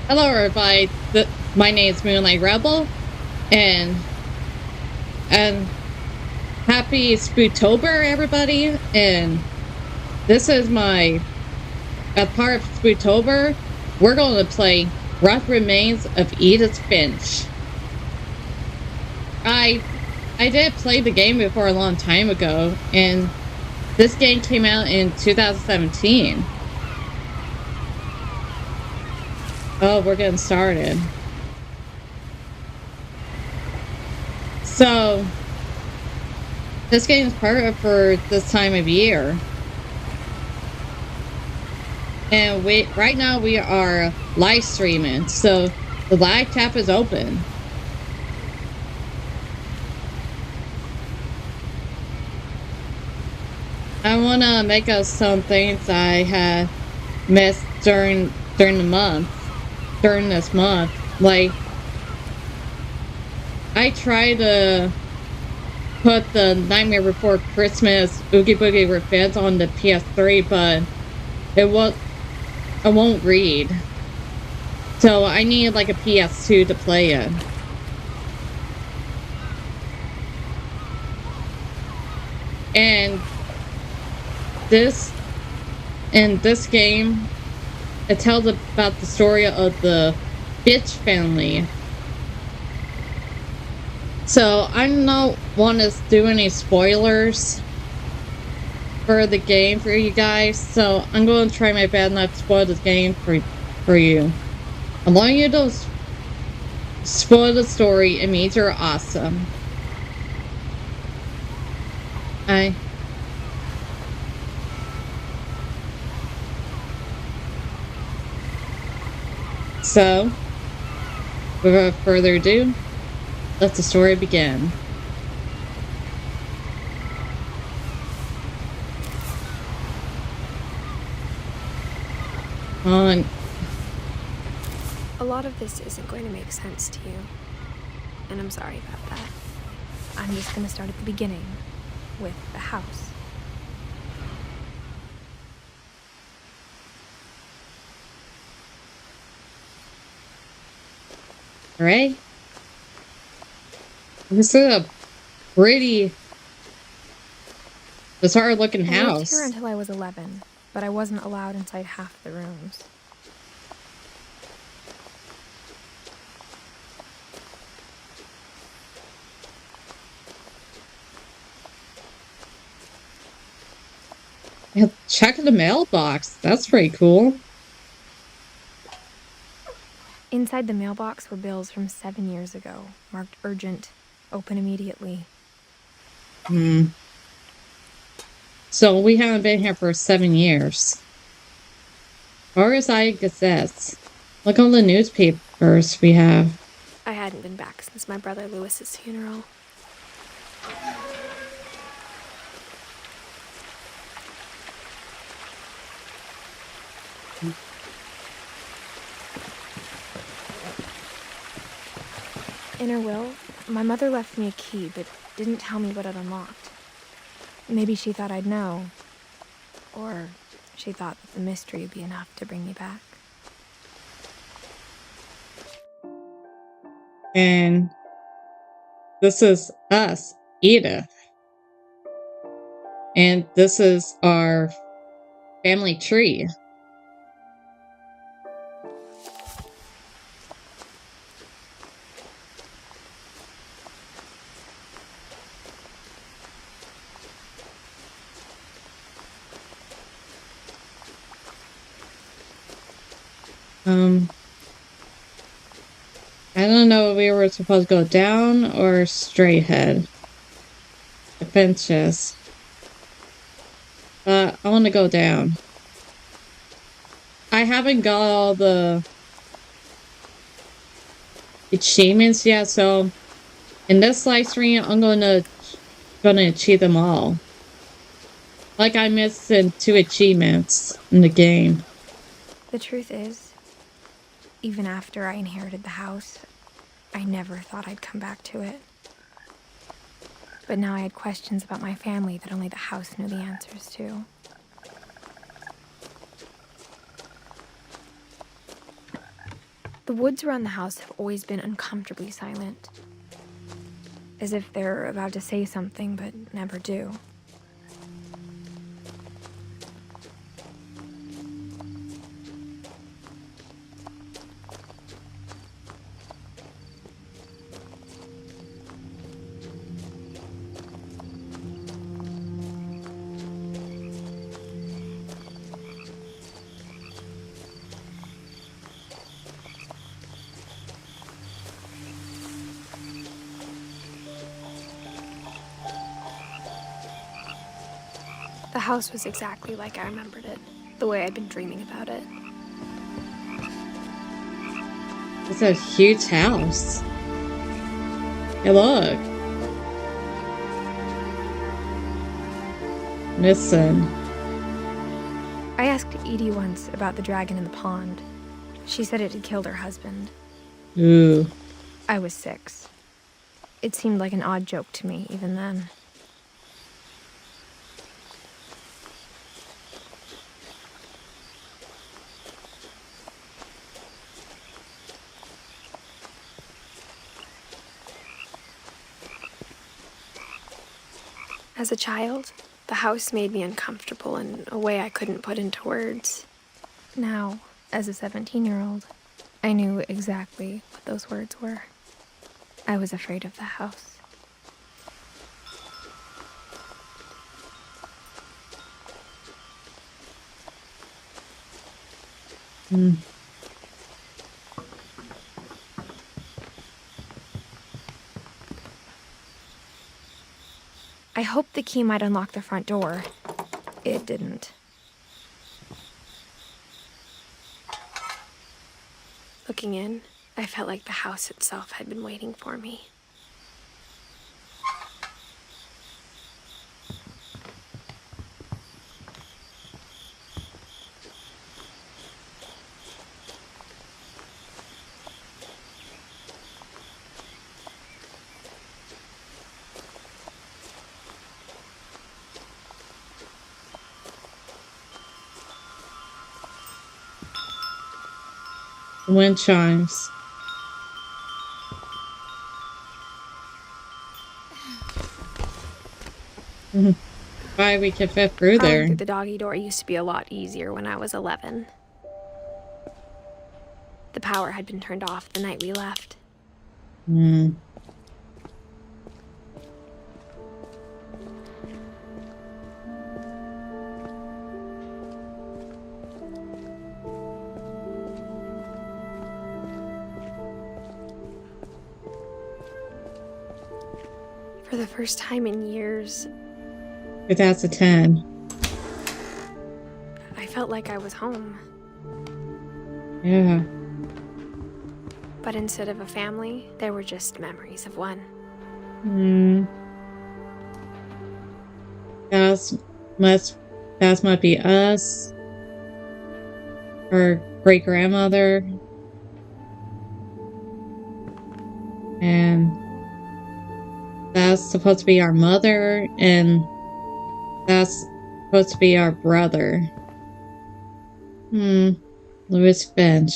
Hello, everybody. My name is Moonlight Rebel, and and happy Spook-tober, everybody. And this is a part of Spook-tober. We're going to play Rough Remains of Edith Finch. I did play the game before a long time ago, and this game came out in 2017. Oh, we're getting started. So, this game is perfect for this time of year. And right now we are live streaming, so the live tab is open. I want to make us some things I had missed during this month. Like, I tried to put the Nightmare Before Christmas Oogie Boogie Revenge on the PS3, but it won't read. So I need like a PS2 to play it. And in this game, it tells about the story of the Finch family. So I don't want to do any spoilers for the game for you guys, so I'm going to try my best not to spoil this game for you. As long as you don't spoil the story, it means you're awesome. So, without further ado, let the story begin. A lot of this isn't going to make sense to you, and I'm sorry about that. I'm just going to start at the beginning, with the house. Alright? This is a pretty bizarre looking house. I lived here until I was 11, but I wasn't allowed inside half the rooms. Yeah, check the mailbox. That's pretty cool. Inside the mailbox were bills from 7 years ago, marked urgent, open immediately. So we haven't been here for 7 years. RSI Gazettes. Look all the newspapers we have. I hadn't been back since my brother Lewis's funeral. In her will, my mother left me a key, but didn't tell me what it unlocked. Maybe she thought I'd know. Or she thought that the mystery would be enough to bring me back. And this is us, Edith. And this is our family tree. I don't know if we were supposed to go down or straight ahead. The Finches. But I want to go down. I haven't got all the achievements yet, so in this live stream, I'm gonna achieve them all. Like I missed 2 achievements in the game. The truth is, even after I inherited the house, I never thought I'd come back to it. But now I had questions about my family that only the house knew the answers to. The woods around the house have always been uncomfortably silent, as if they're about to say something but never do. The house was exactly like I remembered it, the way I'd been dreaming about it. It's a huge house. Hey, look. Listen. I asked Edie once about the dragon in the pond. She said it had killed her husband. Ooh. I was 6. It seemed like an odd joke to me, even then. As a child, the house made me uncomfortable in a way I couldn't put into words. Now, as a 17-year-old, I knew exactly what those words were. I was afraid of the house. I hoped the key might unlock the front door. It didn't. Looking in, I felt like the house itself had been waiting for me. Wind chimes. Why we could fit through there. Crawling through the doggy door used to be a lot easier when I was 11. The power had been turned off the night we left. For the first time in years, 2010. I felt like I was home. Yeah. But instead of a family, there were just memories of one. That might be us. Her great grandmother. And that's supposed to be our mother, and that's supposed to be our brother. Louis Finch.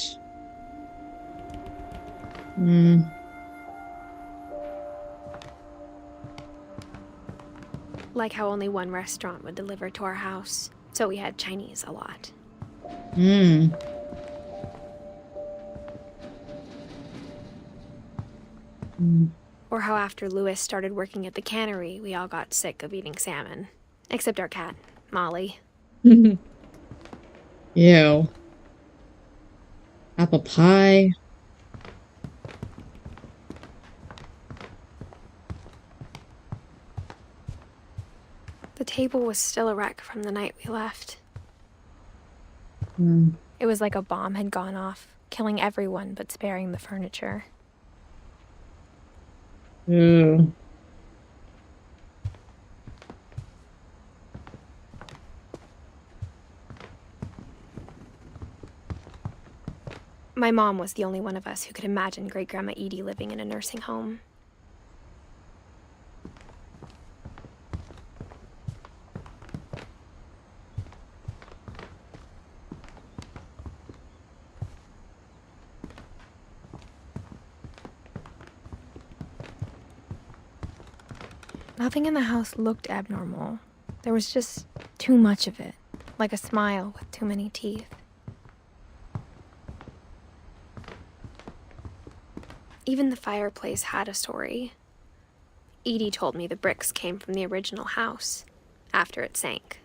Like how only one restaurant would deliver to our house, so we had Chinese a lot. Or how after Louis started working at the cannery, we all got sick of eating salmon. Except our cat, Molly. Ew. Apple pie. The table was still a wreck from the night we left. It was like a bomb had gone off, killing everyone but sparing the furniture. Ooh. My mom was the only one of us who could imagine Great-Grandma Edie living in a nursing home. Nothing in the house looked abnormal. There was just too much of it, like a smile with too many teeth. Even the fireplace had a story. Edie told me the bricks came from the original house, after it sank.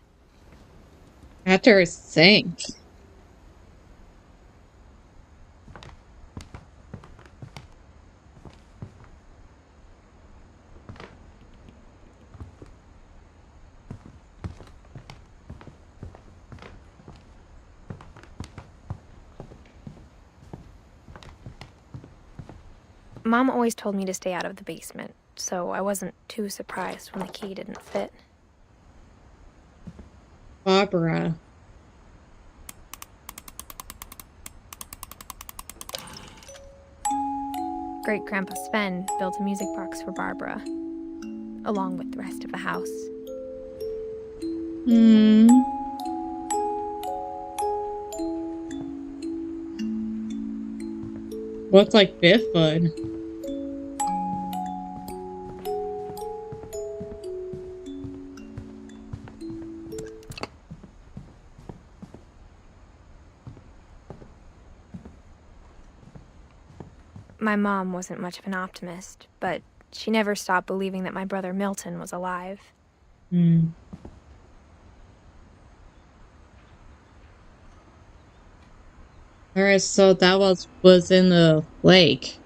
After it sank. Mom always told me to stay out of the basement, so I wasn't too surprised when the key didn't fit. Barbara. Great-Grandpa Sven built a music box for Barbara, along with the rest of the house. Looks like Bigfoot. My mom wasn't much of an optimist, but she never stopped believing that my brother Milton was alive. Alright, so that was in the lake.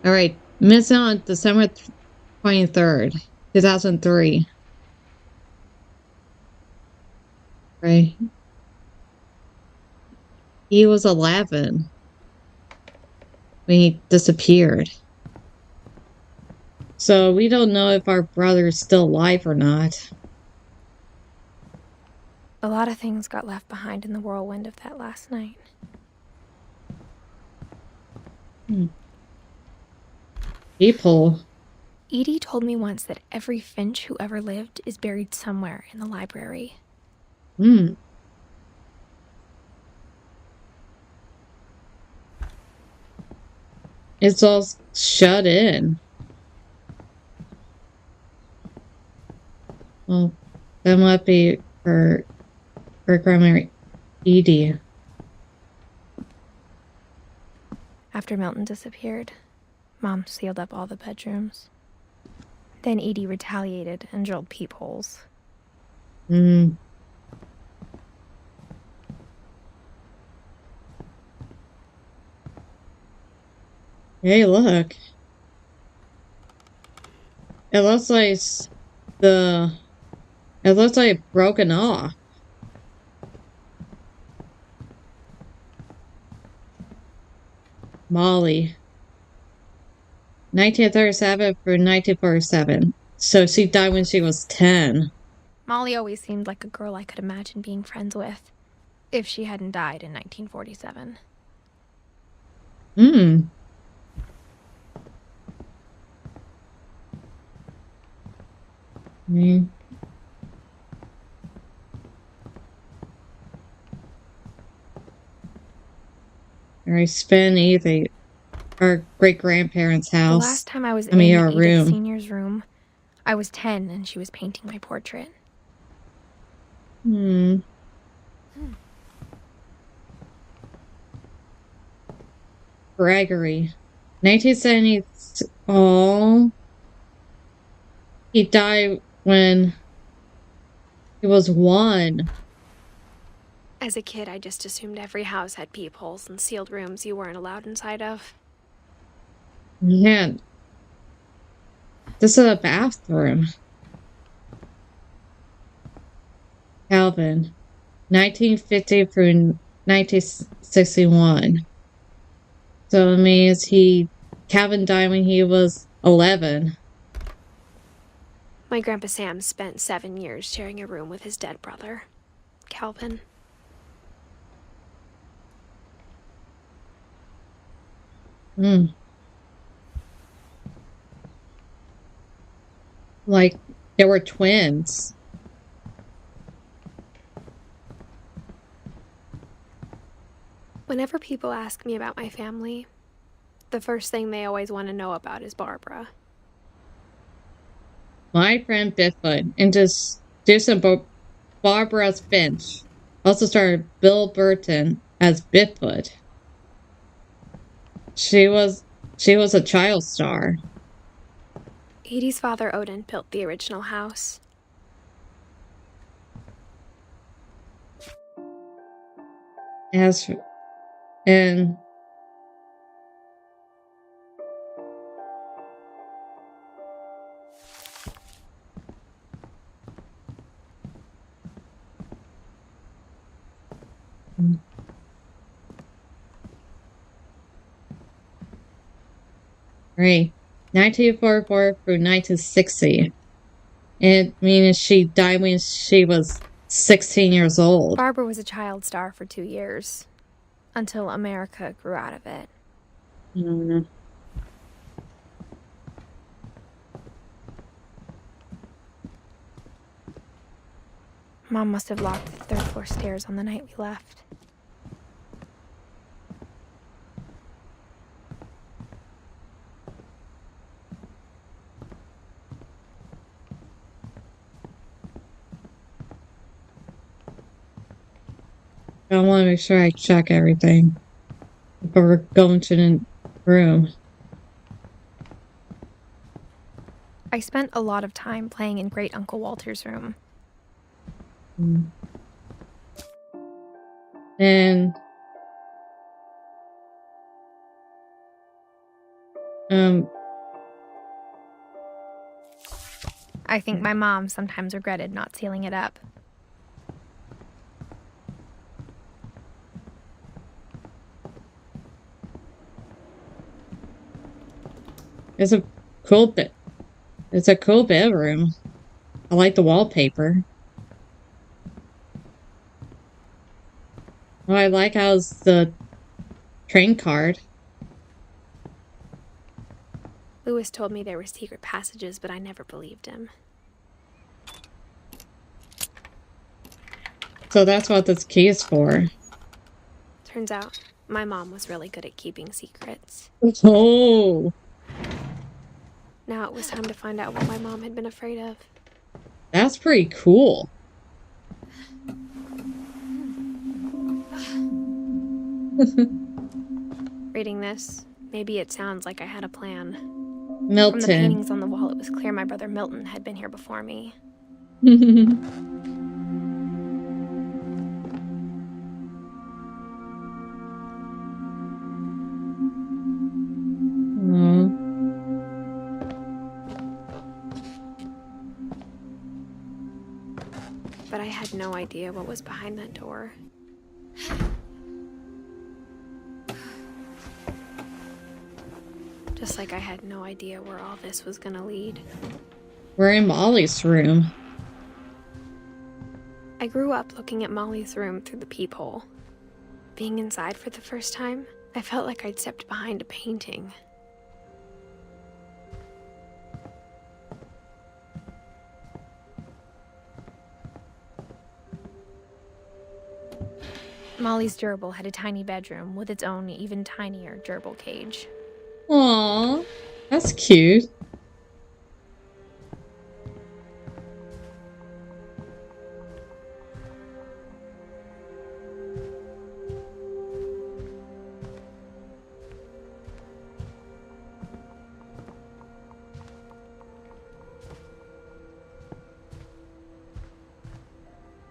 Alright, missing on December 23rd, 2003. Right. He was 11 when he disappeared. So we don't know if our brother is still alive or not. A lot of things got left behind in the whirlwind of that last night. People. Edie told me once that every Finch who ever lived is buried somewhere in the library. It's all shut in. Well, that might be her grandma Edie. After Milton disappeared, Mom sealed up all the bedrooms. Then Edie retaliated and drilled peepholes. Hey, look. It looks like it looks like broken off. Molly. 1937 through 1947. So she died when she was 10. Molly always seemed like a girl I could imagine being friends with, if she hadn't died in 1947. Alright, spend either our great-grandparents' house. The last time I was our in Edith room. Senior's room, I was 10 and she was painting my portrait. Gregory. 1970. Oh. He died when he was 1. As a kid, I just assumed every house had peepholes and sealed rooms you weren't allowed inside of. Yeah. This is a bathroom. Calvin. 1950 through 1961. So it means Calvin died when he was 11. My Grandpa Sam spent 7 years sharing a room with his dead brother, Calvin. Like, they were twins. Whenever people ask me about my family, the first thing they always want to know about is Barbara. My Friend Bigfoot, introduced Barbara Finch. Also starred Bill Burton as Bigfoot. She was a child star. Edie's father, Odin, built the original house. And right, 1944 through 1960. It means she died when she was 16 years old. Barbara was a child star for 2 years, until America grew out of it. Mm. Mom must have locked the third floor stairs on the night we left. I want to make sure I check everything before going to the room. I spent a lot of time playing in Great Uncle Walter's room. And I think my mom sometimes regretted not sealing it up. it's a cool bit. It's a cool bedroom. I like the wallpaper. What I like how's the train card. Lewis told me there were secret passages, but I never believed him. So that's what this key is for. Turns out, my mom was really good at keeping secrets. Oh, Now it was time to find out what my mom had been afraid of. that's pretty cool. Reading this, maybe it sounds like I had a plan. Milton. From the paintings on the wall, it was clear my brother Milton had been here before me. But I had no idea what was behind that door. Just like I had no idea where all this was gonna lead. We're in Molly's room. I grew up looking at Molly's room through the peephole. Being inside for the first time, I felt like I'd stepped behind a painting. Molly's gerbil had a tiny bedroom with its own even tinier gerbil cage. Aww, that's cute.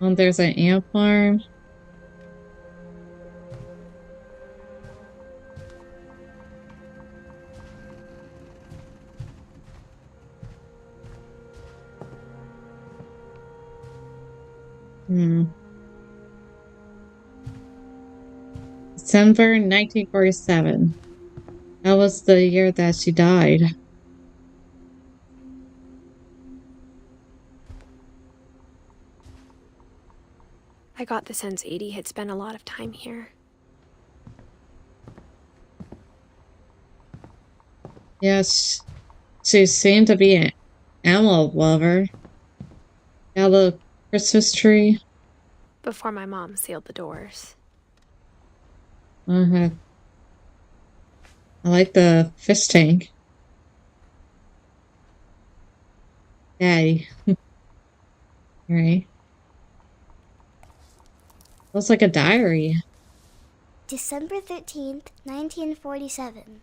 There's an ant farm. December 1947. That was the year that she died. I got the sense Edie had spent a lot of time here. Yes, she seemed to be an animal lover. Got a Christmas tree. Before my mom sealed the doors. I like the fish tank. Daddy. Right. Looks like a diary. December 13th, 1947.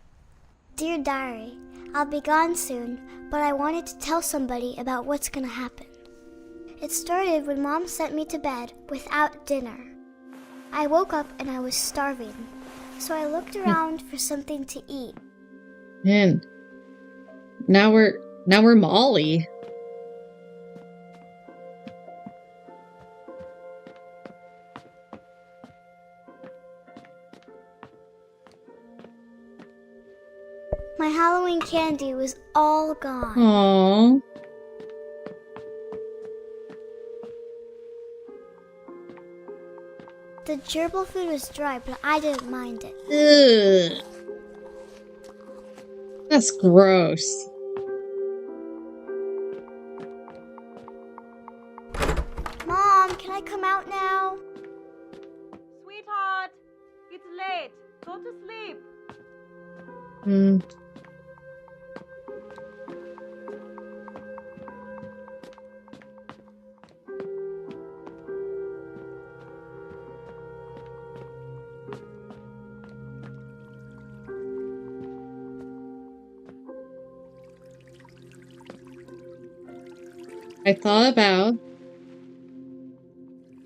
Dear Diary, I'll be gone soon, but I wanted to tell somebody about what's gonna happen. It started when Mom sent me to bed without dinner. I woke up and I was starving, so I looked around for something to eat. And now we're Molly. My Halloween candy was all gone. Aww. The gerbil food was dry, but I didn't mind it. Ugh. That's gross. Mom, can I come out now? Sweetheart, it's late. Go to sleep.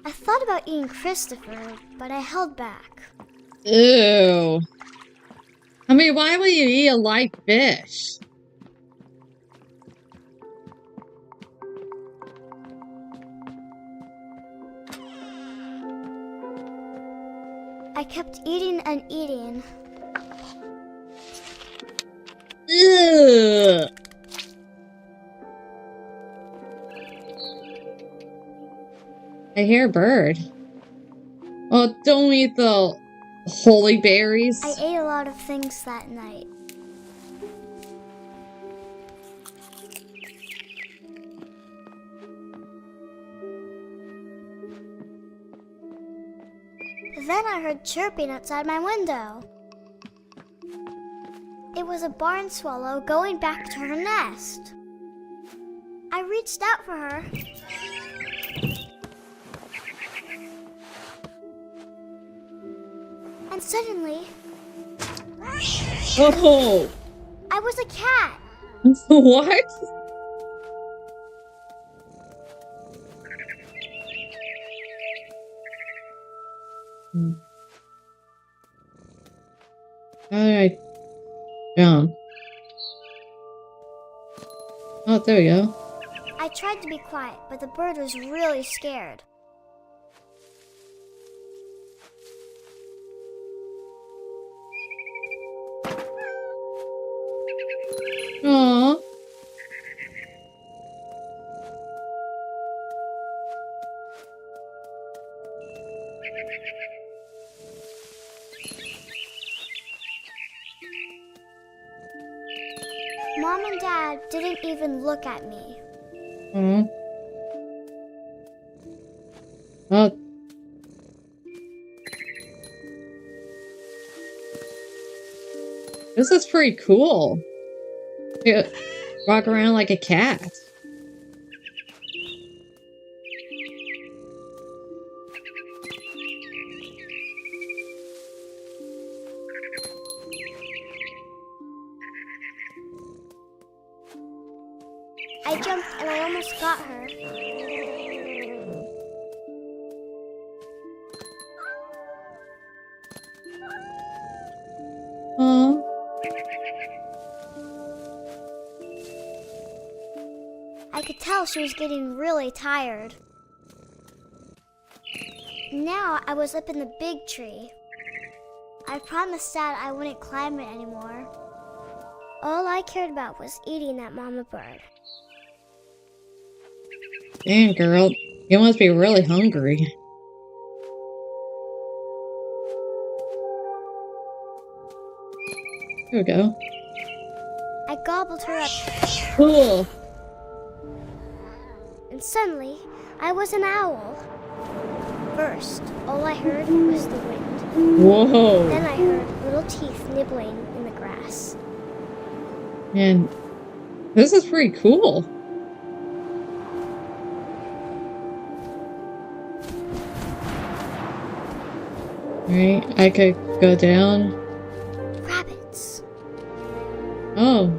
I thought about eating Christopher, but I held back. ew. I mean, why would you eat a live fish? I kept eating and eating. Ugh. I hear a bird. Oh, don't eat the holy berries. I ate a lot of things that night. Then I heard chirping outside my window. It was a barn swallow going back to her nest. I reached out for her. And suddenly, Oh, I was a cat. what? Alright. Jump. Oh, there we go. I tried to be quiet, but the bird was really scared. Aww. Mom and Dad didn't even look at me. Aww. Oh. This is pretty cool. You walk around like a cat. I jumped and I almost got her. Aww. I could tell she was getting really tired. Now I was up in the big tree. I promised Dad I wouldn't climb it anymore. All I cared about was eating that mama bird. Dang, girl. You must be really hungry. There we go. I gobbled her up, Cool. and suddenly I was an owl. First, all I heard was the wind. Whoa. Then I heard little teeth nibbling in the grass. Man, this is pretty cool. Right, I could go down. Rabbits. Oh.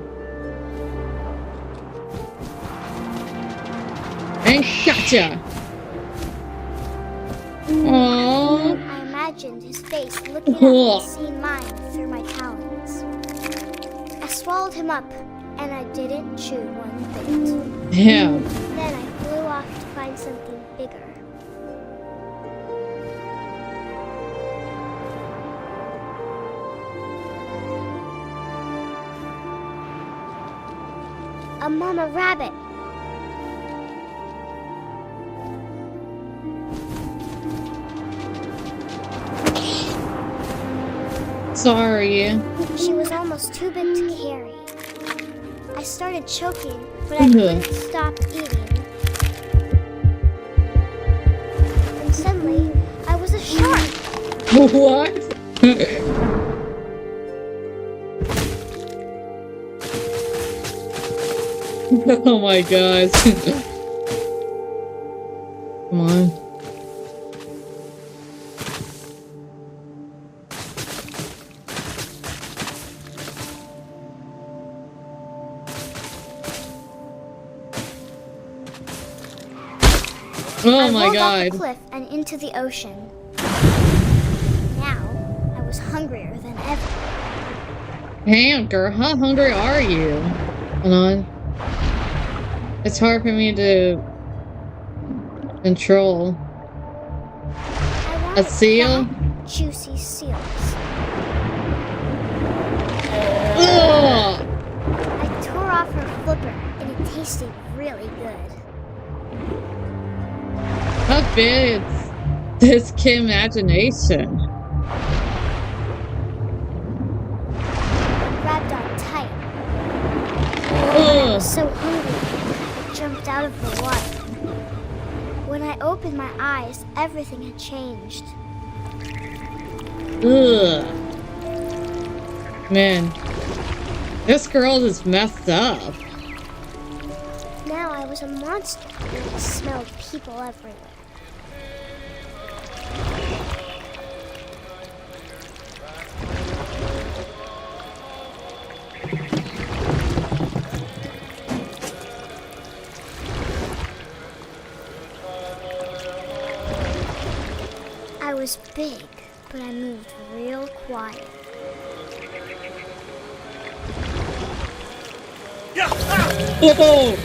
And gotcha! Aww. I imagined his face looking up Cool. and seeing mine through my talons. I swallowed him up, and I didn't chew one bit. Damn. Then I flew off to find something bigger. A mama rabbit. Sorry. She was almost too big to carry. I started choking, but I couldn't stop eating. And suddenly, I was a shark. What? Oh my gosh. Come on. Oh my I rolled off god. the cliff and into the ocean. Now, I was hungrier than ever. Damn, girl, how hungry are you? Hold on. It's hard for me to control. I A wanted seal? fat, juicy seals. Ugh! I tore off her flipper, and it tasted really good. How big is this kid imagination? Grabbed on tight. I Ugh! was so hungry, I jumped out of the water. When I opened my eyes, everything had changed. Ugh! Man, this girl is messed up. Now I was a monster, and I smelled people everywhere. I was big, but I moved real quiet. Whoa!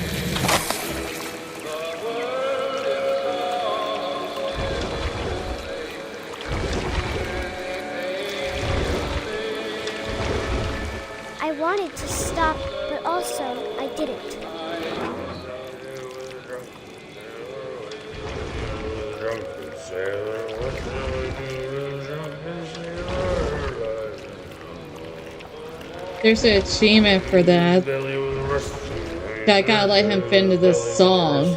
I wanted to stop, but also I didn't. There's an achievement for that. I gotta let him fit into this song.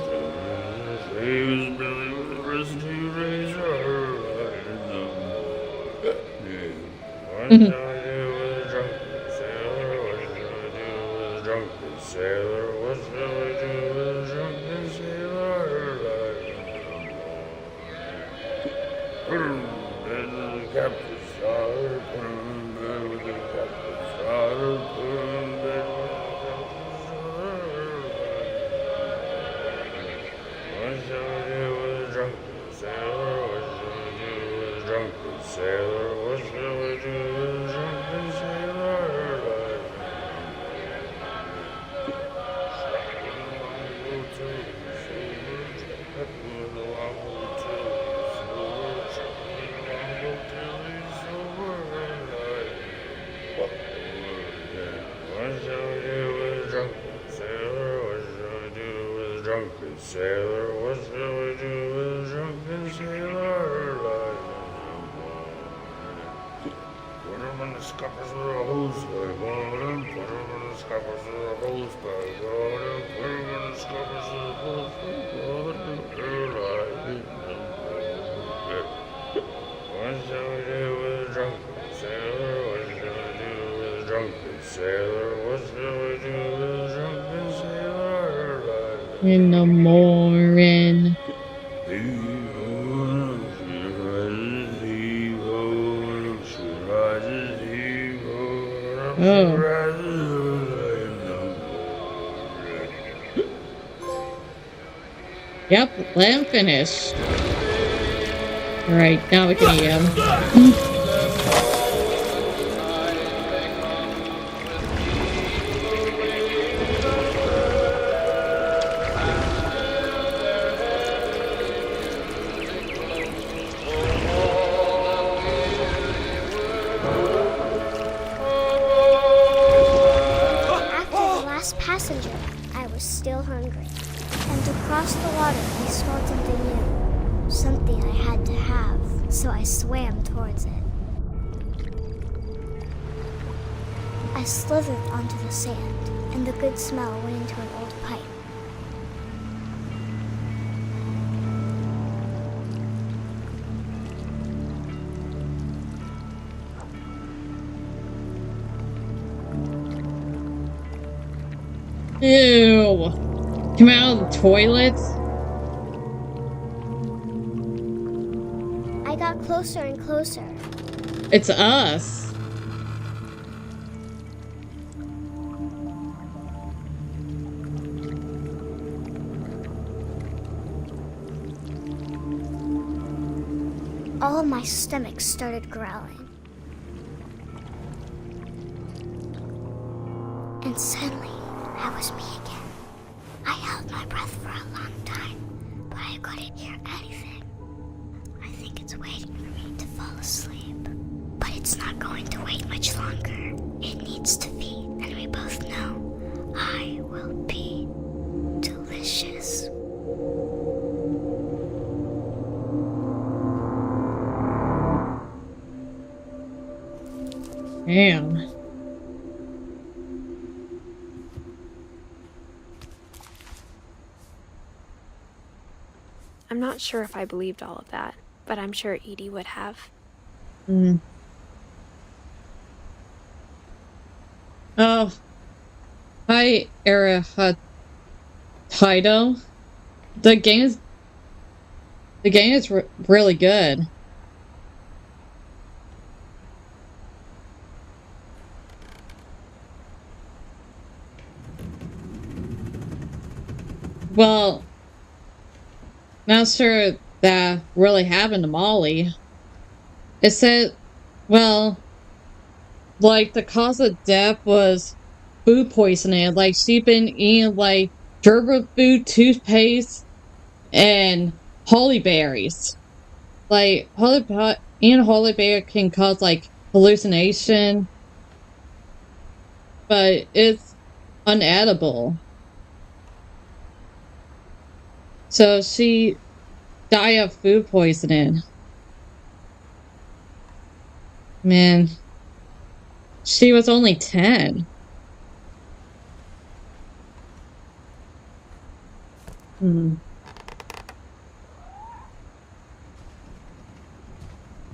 In the morning. Yep, let him finish. Alright, now we can eat him. After the last passenger, I was still hungry. And across the water, I smelled something new. Something I had to have, so I swam towards it. I slithered onto the sand, and the good smell went into an old pipe. Ew. Come out of the toilets? I got closer and closer. It's us. All of my stomach started growling. And suddenly, I was me again. I held my breath for a long time, but I couldn't hear anything. I think it's waiting for me to fall asleep. But it's not going to wait much longer. It needs to feed, and we both know I will be delicious. Damn. I'm not sure if I believed all of that, but I'm sure Edie would have. Oh. Hi, Tido. The game is really good. Well, not sure that really happened to Molly. It said, well, like the cause of death was food poisoning. Like she'd been eating like gerber food, toothpaste, and holly berries. Like eating holly berry can cause like hallucination, but it's unedible. So she died of food poisoning. Man, she was only 10.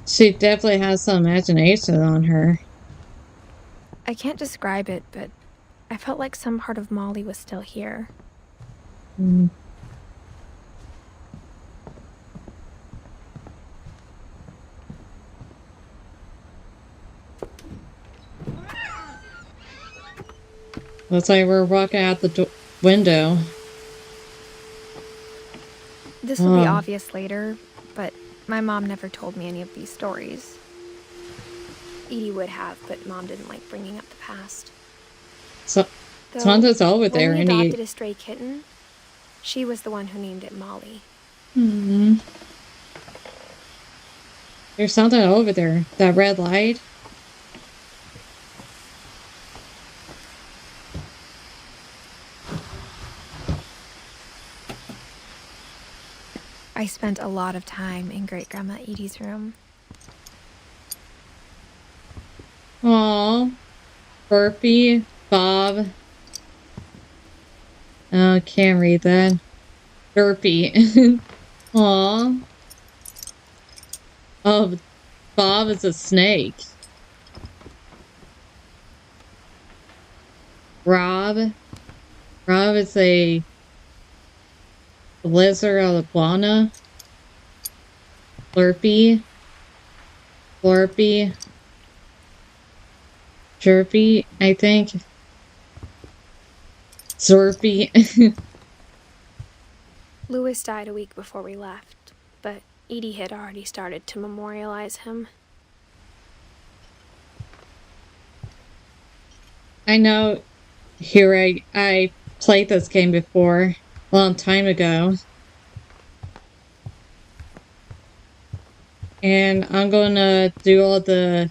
She definitely has some imagination on her. I can't describe it, but I felt like some part of Molly was still here. Looks like we're walking out the window. This will be obvious later, but my mom never told me any of these stories. Edie would have, but Mom didn't like bringing up the past. So, Santa's over there, when we and adopted a stray kitten, she was the one who named it Molly. There's something over there. That red light. I spent a lot of time in Great-Grandma Edie's room. Aww. Burpee, Bob. Oh, can't read that. Burpee. Aww. Oh, Bob is a snake. Rob. Rob is a lizard of the iguana. Flurpy. Flurpy. Jerpy, I think. Zorpy. Louis died a week before we left, but Edie had already started to memorialize him. I know, here I played this game before, a long time ago. And I'm gonna do all the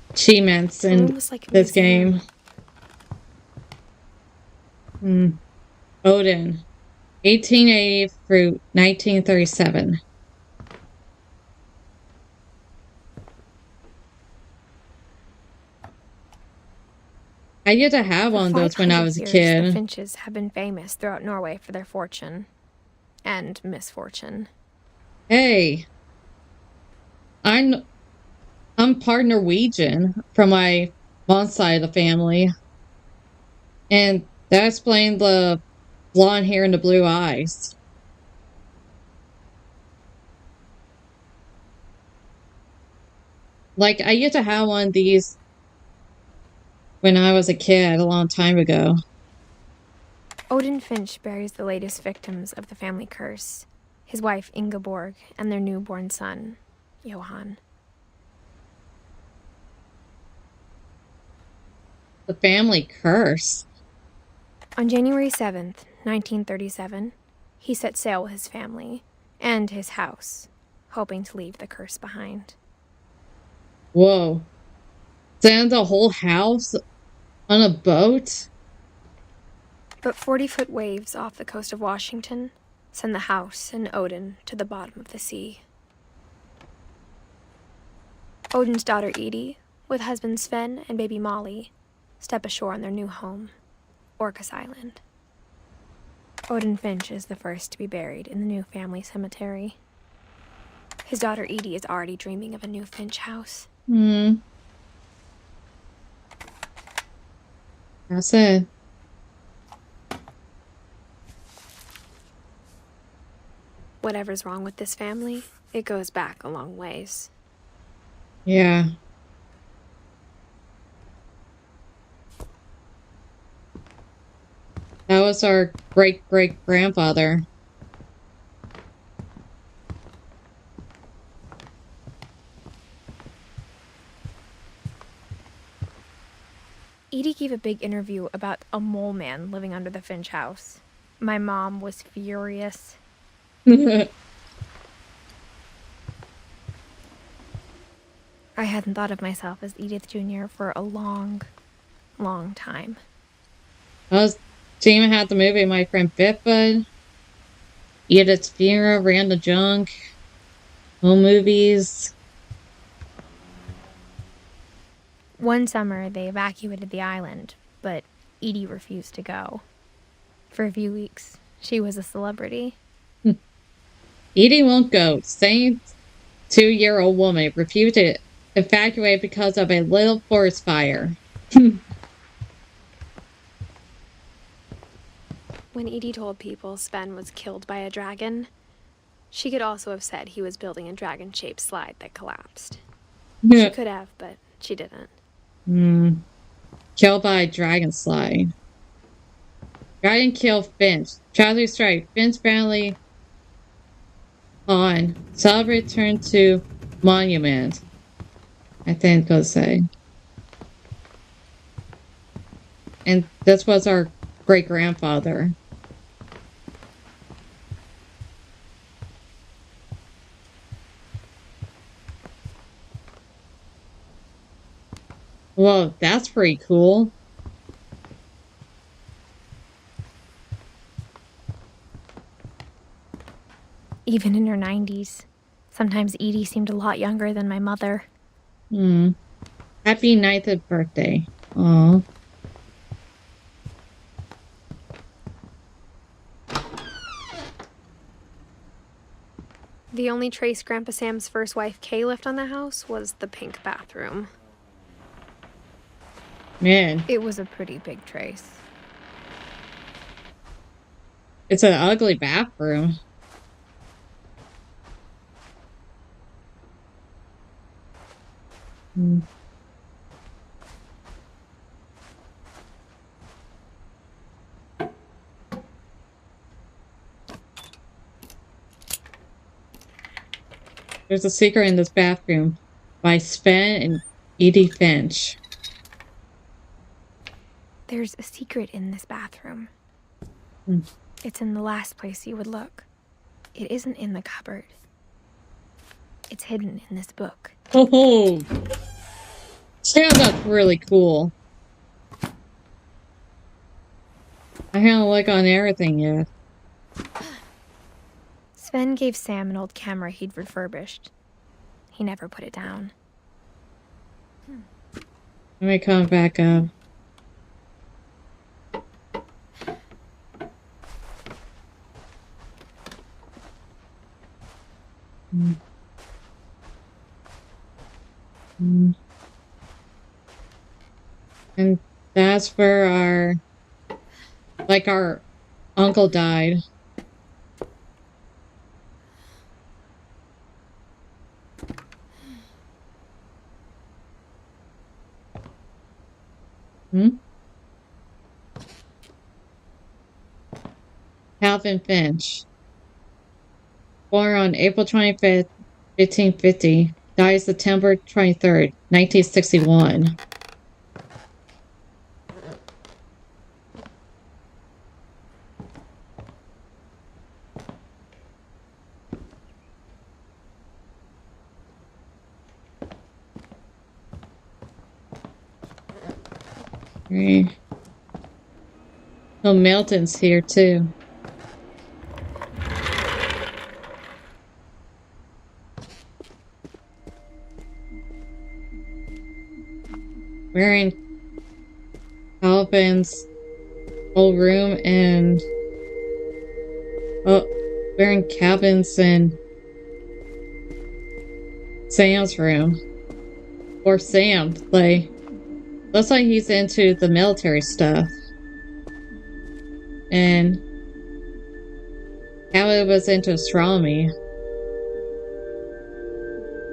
achievements in Like this game. Odin, 1880 through 1937. I used to have one of those when I was a kid. The Finches have been famous throughout Norway for their fortune and misfortune. Hey, I'm part Norwegian from my mom's side of the family, and that explains the blonde hair and the blue eyes. Like, I used to have one of these when I was a kid a long time ago. Odin Finch buries the latest victims of the family curse, his wife Ingeborg and their newborn son, Johan. The family curse. On January 7th, 1937, he set sail with his family and his house, hoping to leave the curse behind. Whoa. Send the whole house on a boat? But 40-foot waves off the coast of Washington send the house and Odin to the bottom of the sea. Odin's daughter Edie, with husband Sven and baby Molly, step ashore on their new home, Orcas Island. Odin Finch is the first to be buried in the new family cemetery. His daughter Edie is already dreaming of a new Finch house. That's it. Whatever's wrong with this family, it goes back a long ways. Yeah. That was our great-great-grandfather. Edie gave a big interview about a mole man living under the Finch house. My mom was furious. I hadn't thought of myself as Edith Jr. for a long, long time. Jamie had the movie My Friend Fitbud, Edith's Funeral, Ran the Junk, home movies. One summer, they evacuated the island, but Edie refused to go. For a few weeks, she was a celebrity. Edie won't go. Same 2-year-old woman refused to evacuate because of a little forest fire. When Edie told people Sven was killed by a dragon, she could also have said he was building a dragon-shaped slide that collapsed. She could have, but she didn't. Killed by a dragon slide. Dragon killed Finch. Tragedy strike. Finch family on. Celebrate return to monument. I think I'll say. And this was our great-grandfather. Whoa, that's pretty cool. Even in her 90s, sometimes Edie seemed a lot younger than my mother. Happy 9th birthday. Aww. The only trace Grandpa Sam's first wife Kay left on the house was the pink bathroom. Man. It was a pretty big trace. It's an ugly bathroom. There's a secret in this bathroom by Sven and Edith Finch. There's a secret in this bathroom. Hmm. It's in the last place you would look. It isn't in the cupboard. It's hidden in this book. Oh, yeah, that's really cool. I haven't looked on everything yet. Sven gave Sam an old camera he'd refurbished. He never put it down. Let me come back up. And that's where our uncle died. Calvin Finch. Born on April 25th, 1550. Died September 23rd, 1961. Oh, Milton's here too. We're in Calvin's old room and we're in Calvin's and Sam's room. Or Sam, like, looks like he's into the military stuff. And Calvin was into astronomy.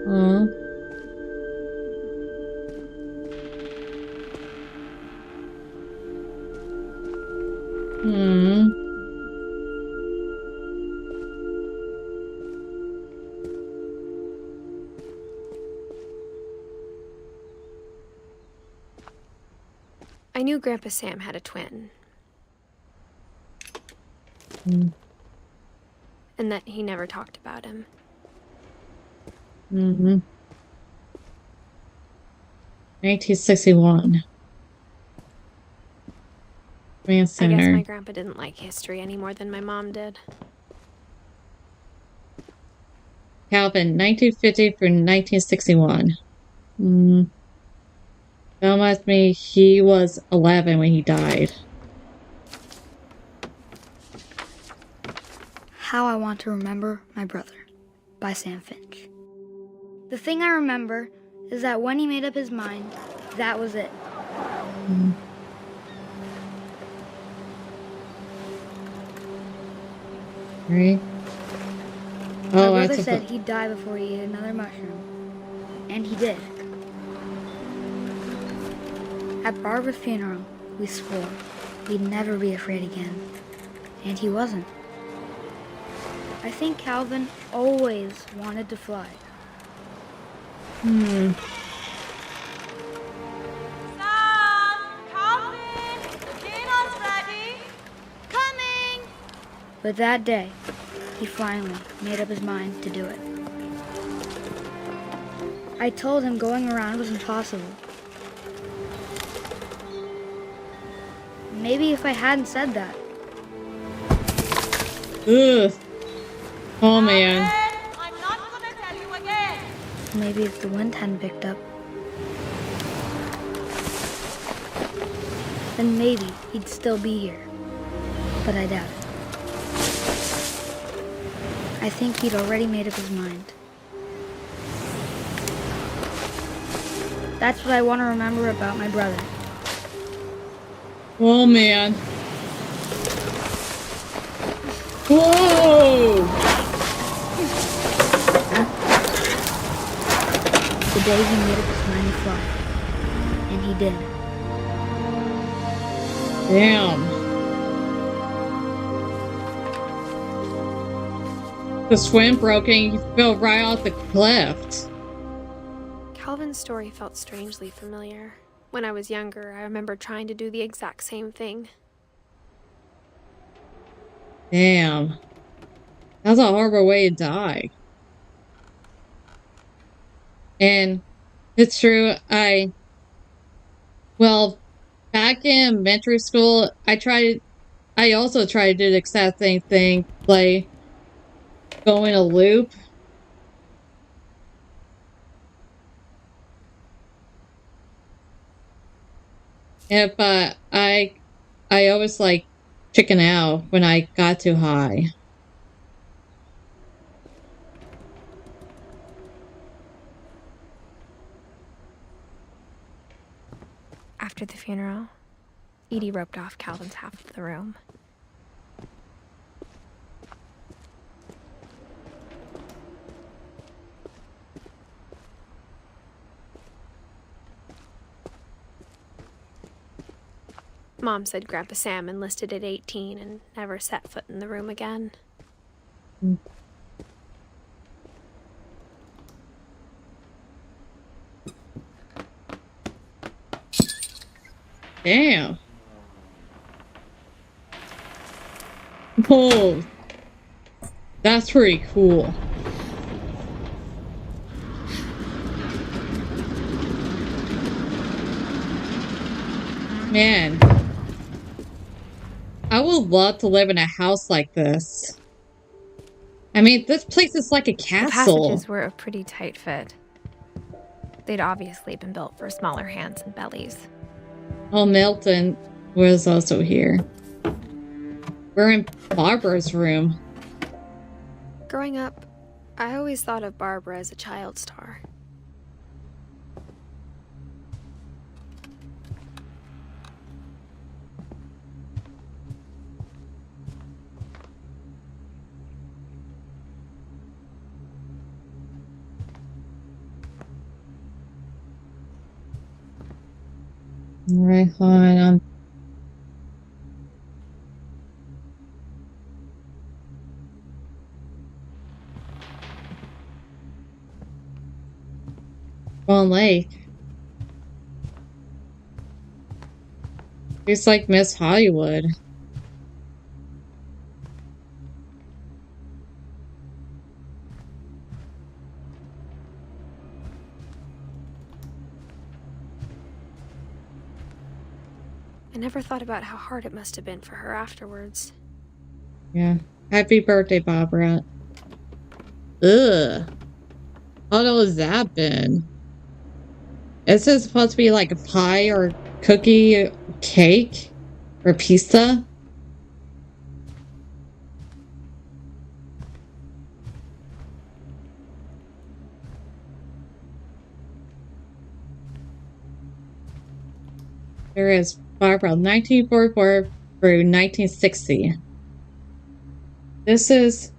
Aww. I knew Grandpa Sam had a twin. And that he never talked about him. 1961. Command I Center. guess my grandpa didn't like history any more than my mom did. Calvin, 1950 through 1961. That reminds me, he was 11 when he died. How I Want to Remember My Brother by Sam Finch. The thing I remember is that when he made up his mind, that was it. Right? My Oh, brother that's said he'd die before he ate another mushroom. And he did. At Barbara's funeral, we swore we'd never be afraid again. And he wasn't. I think Calvin always wanted to fly. Sam! Calvin! Dinner's ready! Coming! But that day, he finally made up his mind to do it. I told him going around was impossible. Maybe if I hadn't said that. Ugh. Oh, man. I'm not gonna tell you again! Maybe if the wind hadn't picked up. Then maybe he'd still be here. But I doubt it. I think he'd already made up his mind. That's what I want to remember about my brother. Oh, man. Whoa! The day he made up his mind to fly. And he did. Damn. the swim broke and you fell right off the cliff. Calvin's story felt strangely familiar. When I was younger, I remember trying to do the exact same thing. Damn. That's a horrible way to die. And it's true, well, back in elementary school, I also tried to do the exact same thing, like go in a loop. Yeah, but I always like chicken out when I got too high. After the funeral, Edie roped off Calvin's half of the room. Mom said Grandpa Sam enlisted at 18 and never set foot in the room again. Damn. Oh, that's pretty cool. Man, I would love to live in a house like this. I mean, this place is like a castle. The passages were a pretty tight fit. They'd obviously been built for smaller hands and bellies. Oh, Milton was also here. We're in Barbara's room. Growing up, I always thought of Barbara as a child star. Alright, hold on. Swan Lake. She's like Miss Hollywood. I never thought about how hard it must have been for her afterwards. Yeah. Happy birthday, Barbara. Ugh. How long has that been? Is this supposed to be like a pie or cookie cake? Or pizza? There is Barbara, 1944 through 1960. This is...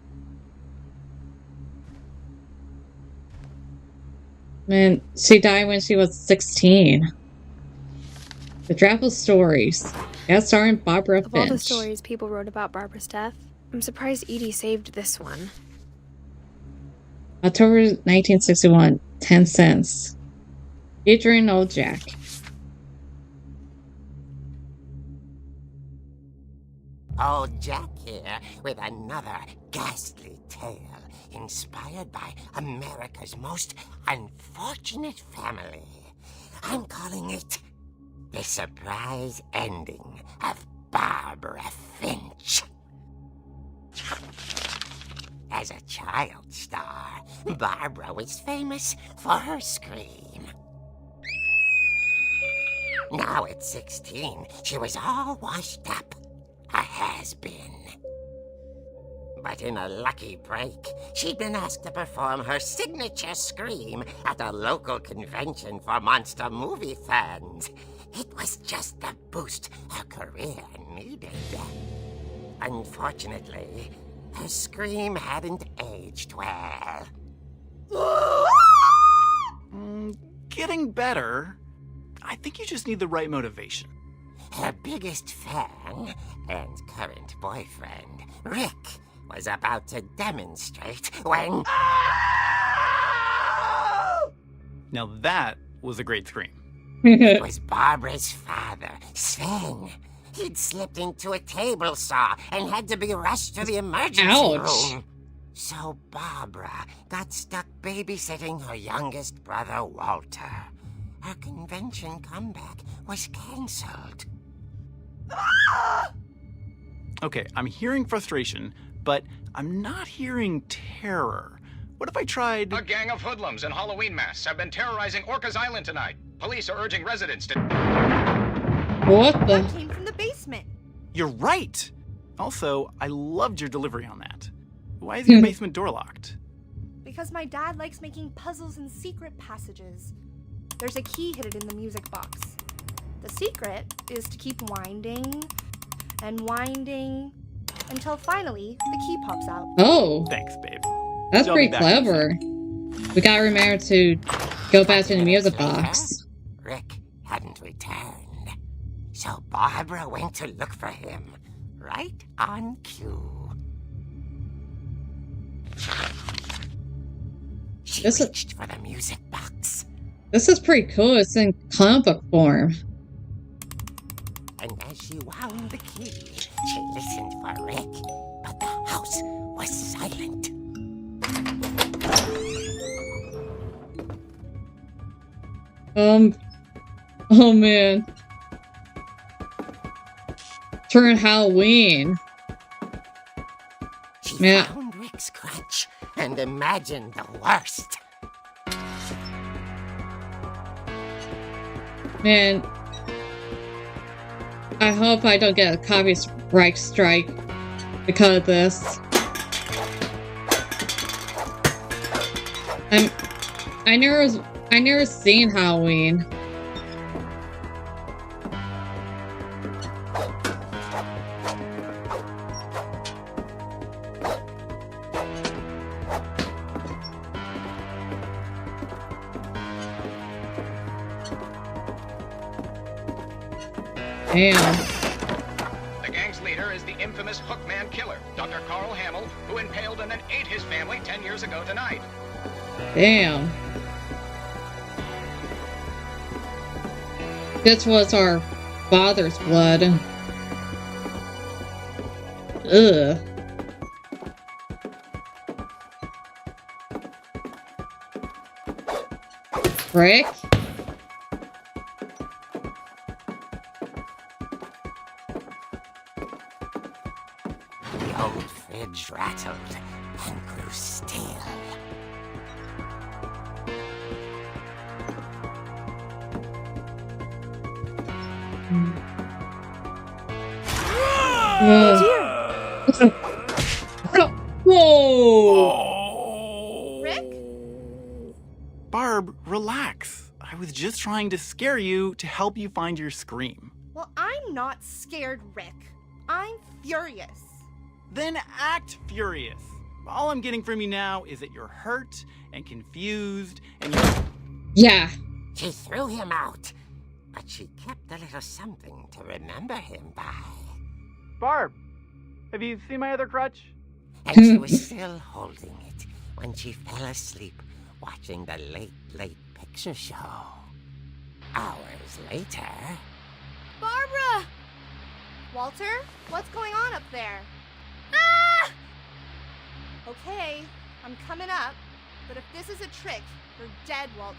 Man, she died when she was 16. The Travel Stories. Guest starring Barbara Finch. Of all the stories people wrote about Barbara's death, I'm surprised Edie saved this one. October 1961, 10 cents. Featuring Old Jack. Old Jack here with another ghastly tale inspired by America's most unfortunate family. I'm calling it The Surprise Ending of Barbara Finch. As a child star, Barbara was famous for her scream. Now at 16, she was all washed up. A has-been. But in a lucky break, she'd been asked to perform her signature scream at a local convention for monster movie fans. It was just the boost her career needed. Unfortunately, her scream hadn't aged well. Getting better. I think you just need the right motivation. Her biggest fan and current boyfriend, Rick, was about to demonstrate when... Now that was a great scream. It was Barbara's father, Sven. He'd slipped into a table saw and had to be rushed to the emergency room. So Barbara got stuck babysitting her youngest brother, Walter. Her convention comeback was cancelled. Okay, I'm hearing frustration, but I'm not hearing terror. What if I tried... A gang of hoodlums in Halloween masks have been terrorizing Orca's Island tonight. Police are urging residents to... What the? That came from the basement. You're right! Also, I loved your delivery on that. Why is your basement door locked? Because my dad likes making puzzles and secret passages. There's a key hidden in the music box. The secret is to keep winding and winding until finally the key pops out. Oh. Thanks, babe. That's I'll pretty be back in a clever. We gotta remember to go back to the music box. Rick hadn't returned. So Barbara went to look for him. Right on cue. She reached for the music box. This is pretty cool. It's in comic book form. And as she wound the key, she listened for Rick, but the house was silent. Oh man. Turn Halloween. She Man. found Rick's crutch and imagined the worst. Man. I hope I don't get a copyright strike because of this. I never seen Halloween. Damn. The gang's leader is the infamous Hookman killer, Dr. Carl Hamill, who impaled and then ate his family 10 years ago tonight. Damn. This was our father's blood. Ugh. Rick? The old fridge rattled and grew still. Whoa! Rick? Barb, relax. I was just trying to scare you to help you find your scream. Well, I'm not scared, Rick. I'm furious. Then act furious. All I'm getting from you now is that you're hurt and confused and you're... Yeah. She threw him out, but she kept a little something to remember him by. Barb, have you seen my other crutch? And she was still holding it when she fell asleep watching the late picture show. Hours later... Barbara! Walter, what's going on up there? Ah! Okay, I'm coming up, but if this is a trick, you're dead, Walter.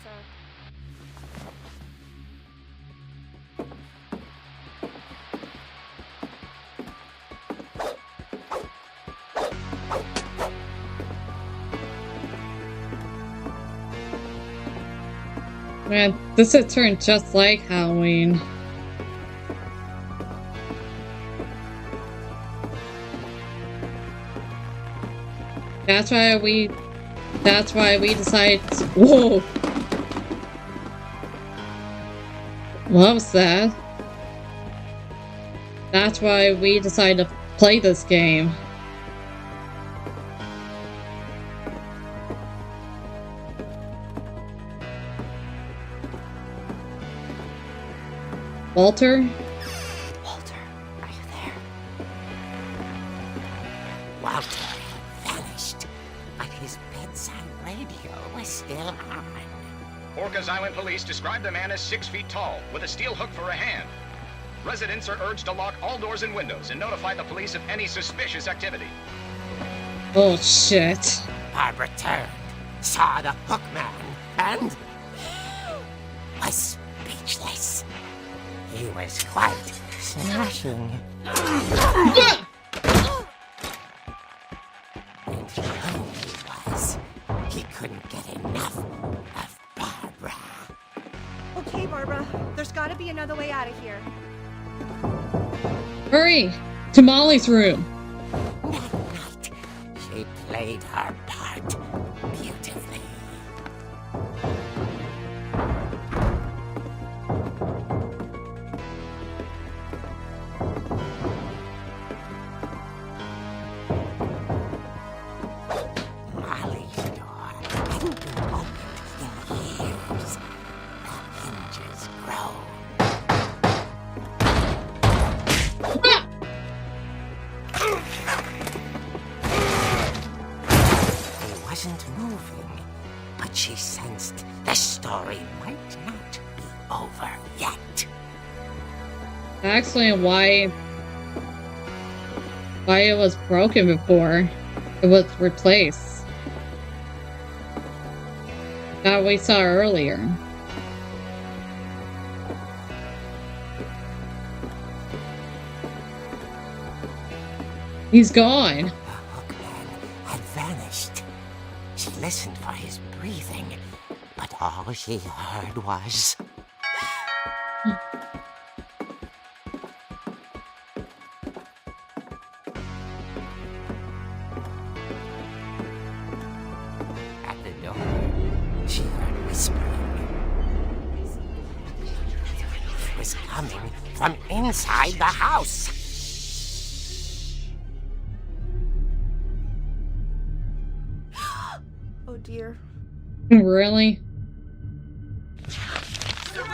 Man, this has turned just like Halloween. That's why we decided. Whoa! What was that? That's why we decided to play this game. Walter? Walter, are you there? Walter Lucas Island police describe the man as 6 feet tall, with a steel hook for a hand. Residents are urged to lock all doors and windows and notify the police of any suspicious activity. Oh, shit. Barbara turned, saw the hook man, and was speechless. He was quite smashing. Ah! And who he was, he couldn't get enough of Barbara. Okay, Barbara, there's gotta be another way out of here. Hurry! To Molly's room. That night, she played her part beautifully. Molly's door hadn't been opened in years. The hinges grow. Ah! He wasn't moving, but she sensed the story might not be over yet. Actually, why it was broken before it was replaced. That we saw earlier. He's gone. The hookman had vanished. She listened for his breathing, but all she heard was... At the door, she heard whispering. It was coming from inside the house. Oh dear. Really? The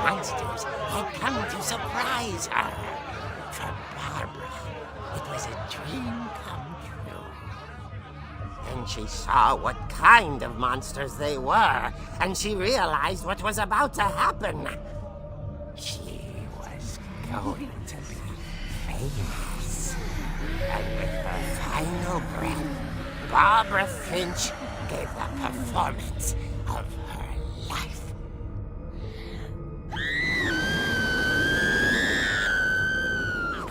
monsters had come to surprise her. For Barbara, it was a dream come true. Then she saw what kind of monsters they were, and she realized what was about to happen. She was going to be famous. And with her final breath, Barbara Finch gave the performance of her life.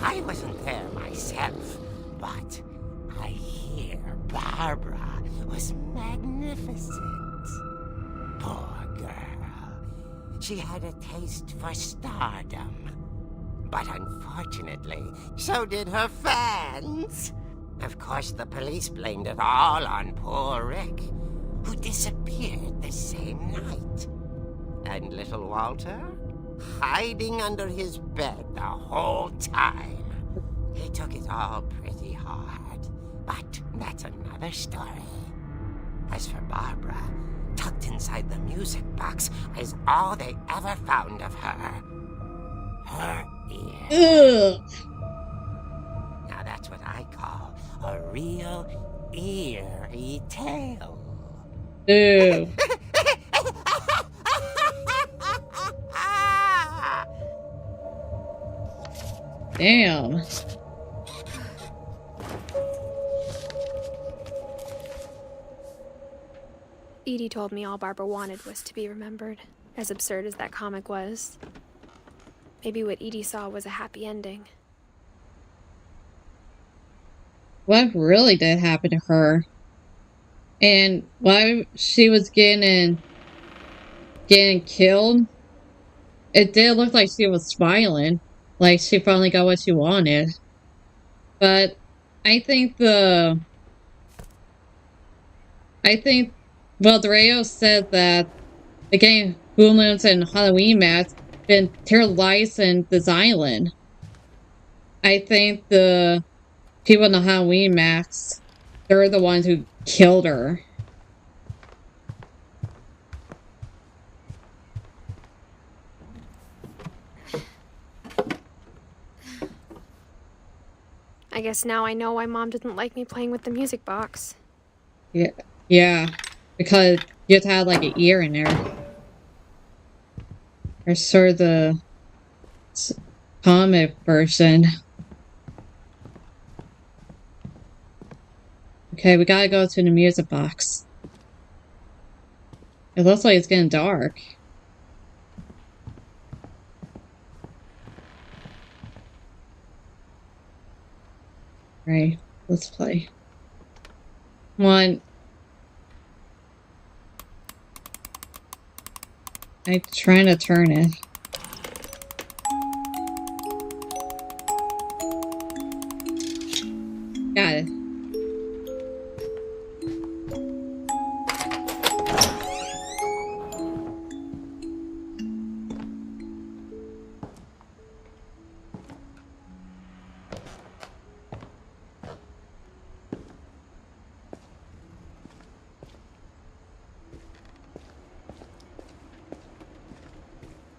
I wasn't there myself, but I hear Barbara was magnificent. Poor girl. She had a taste for stardom. But unfortunately, so did her fans. Of course, the police blamed it all on poor Rick, who disappeared the same night. And little Walter? Hiding under his bed the whole time. He took it all pretty hard, but that's another story. As for Barbara, tucked inside the music box is all they ever found of her. Her ear. Ugh. Now that's what I call a real eerie tale. Ew. Damn. Edie told me all Barbara wanted was to be remembered, as absurd as that comic was. Maybe what Edie saw was a happy ending. What really did happen to her? And why she was getting killed? It did look like she was smiling. Like she finally got what she wanted. But I think well, Doreo said that the game Balloons and Halloween masks been terrorizing this island. I think the people in the Halloween masks, they're the ones who killed her. I guess now I know why Mom didn't like me playing with the music box. Yeah, because you have to have like an ear in there. Or sort of the comic version. Okay, we gotta go to the music box. It looks like it's getting dark. Right, let's play. One. I'm trying to turn it. Got it.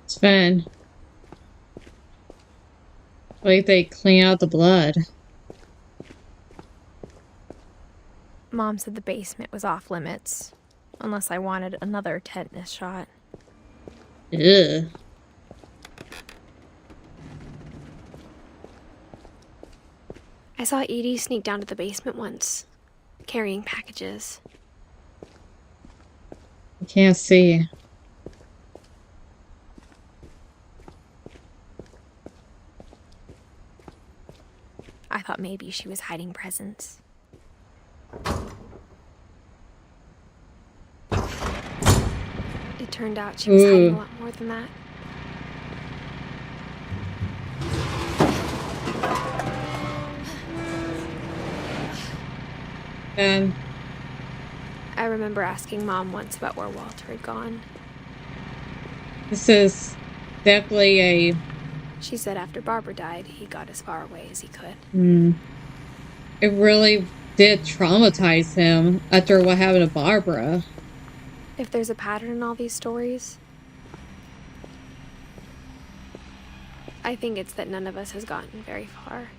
Sven. Like they clean out the blood. Mom said the basement was off limits, unless I wanted another tetanus shot. Ugh. I saw Edie sneak down to the basement once, carrying packages. I can't see. I thought maybe she was hiding presents. It turned out she was hiding a lot more than that. I remember asking Mom once about where Walter had gone. This is definitely a... She said after Barbara died, he got as far away as he could. It really did traumatize him after what happened to Barbara. If there's a pattern in all these stories, I think it's that none of us has gotten very far.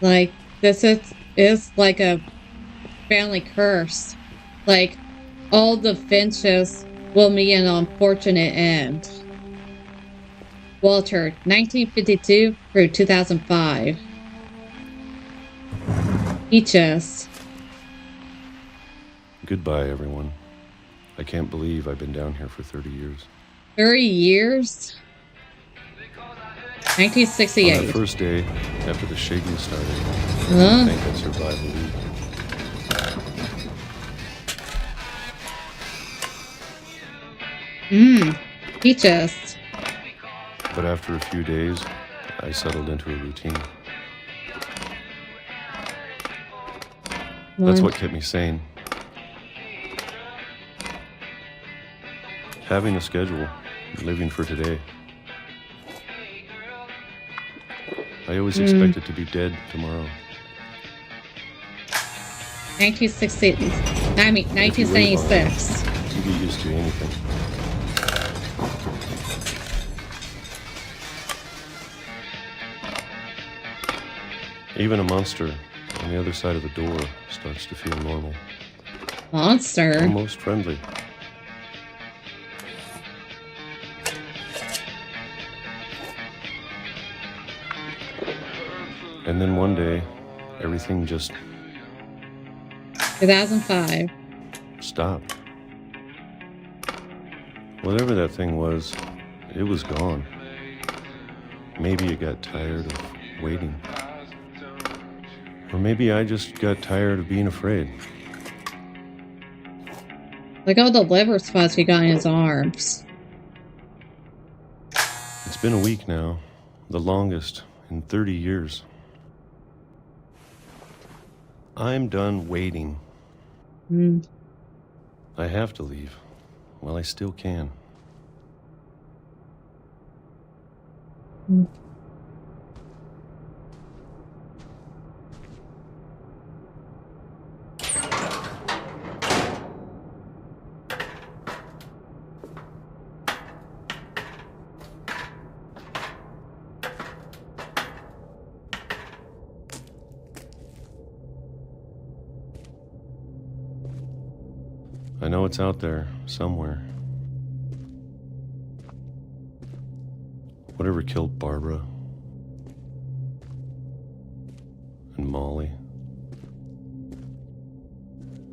Like, this is like a family curse. Like, all the Finches will meet an unfortunate end. Walter, 1952 through 2005. Peaches. Goodbye, everyone. I can't believe I've been down here for 30 years. 30 years? 1968. On that first day, after the shaking started, I think I survived the week. Peaches. But after a few days, I settled into a routine. That's what kept me sane. Having a schedule, living for today. I always expected to be dead tomorrow. 1976. You get used to anything. Even a monster on the other side of the door starts to feel normal. Monster? Almost friendly. And then one day, everything just... 2005. stopped. Whatever that thing was, it was gone. Maybe it got tired of waiting. Or maybe I just got tired of being afraid. Look at all the liver spots he got in his arms. It's been a week now, the longest in 30 years. I'm done waiting. I have to leave while I still can. know it's out there somewhere. Whatever killed Barbara and Molly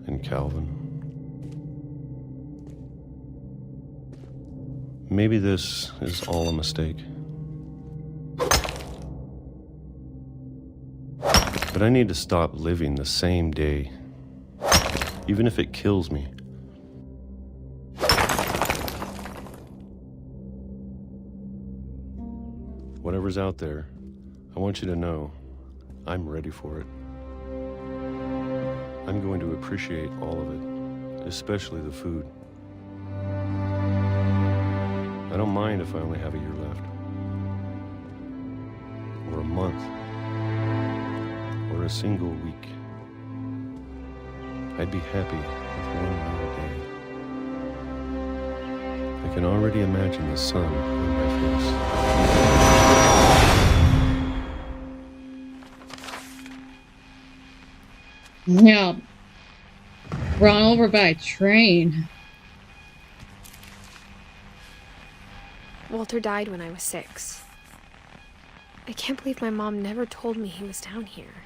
and Calvin. Maybe this is all a mistake. But I need to stop living the same day, even if it kills me. Whatever's out there, I want you to know I'm ready for it. I'm going to appreciate all of it, especially the food. I don't mind if I only have a year left, or a month, or a single week. I'd be happy with 1 more day. I can already imagine the sun on my face. Yeah. Run over by a train. Walter died when I was 6. I can't believe my mom never told me he was down here.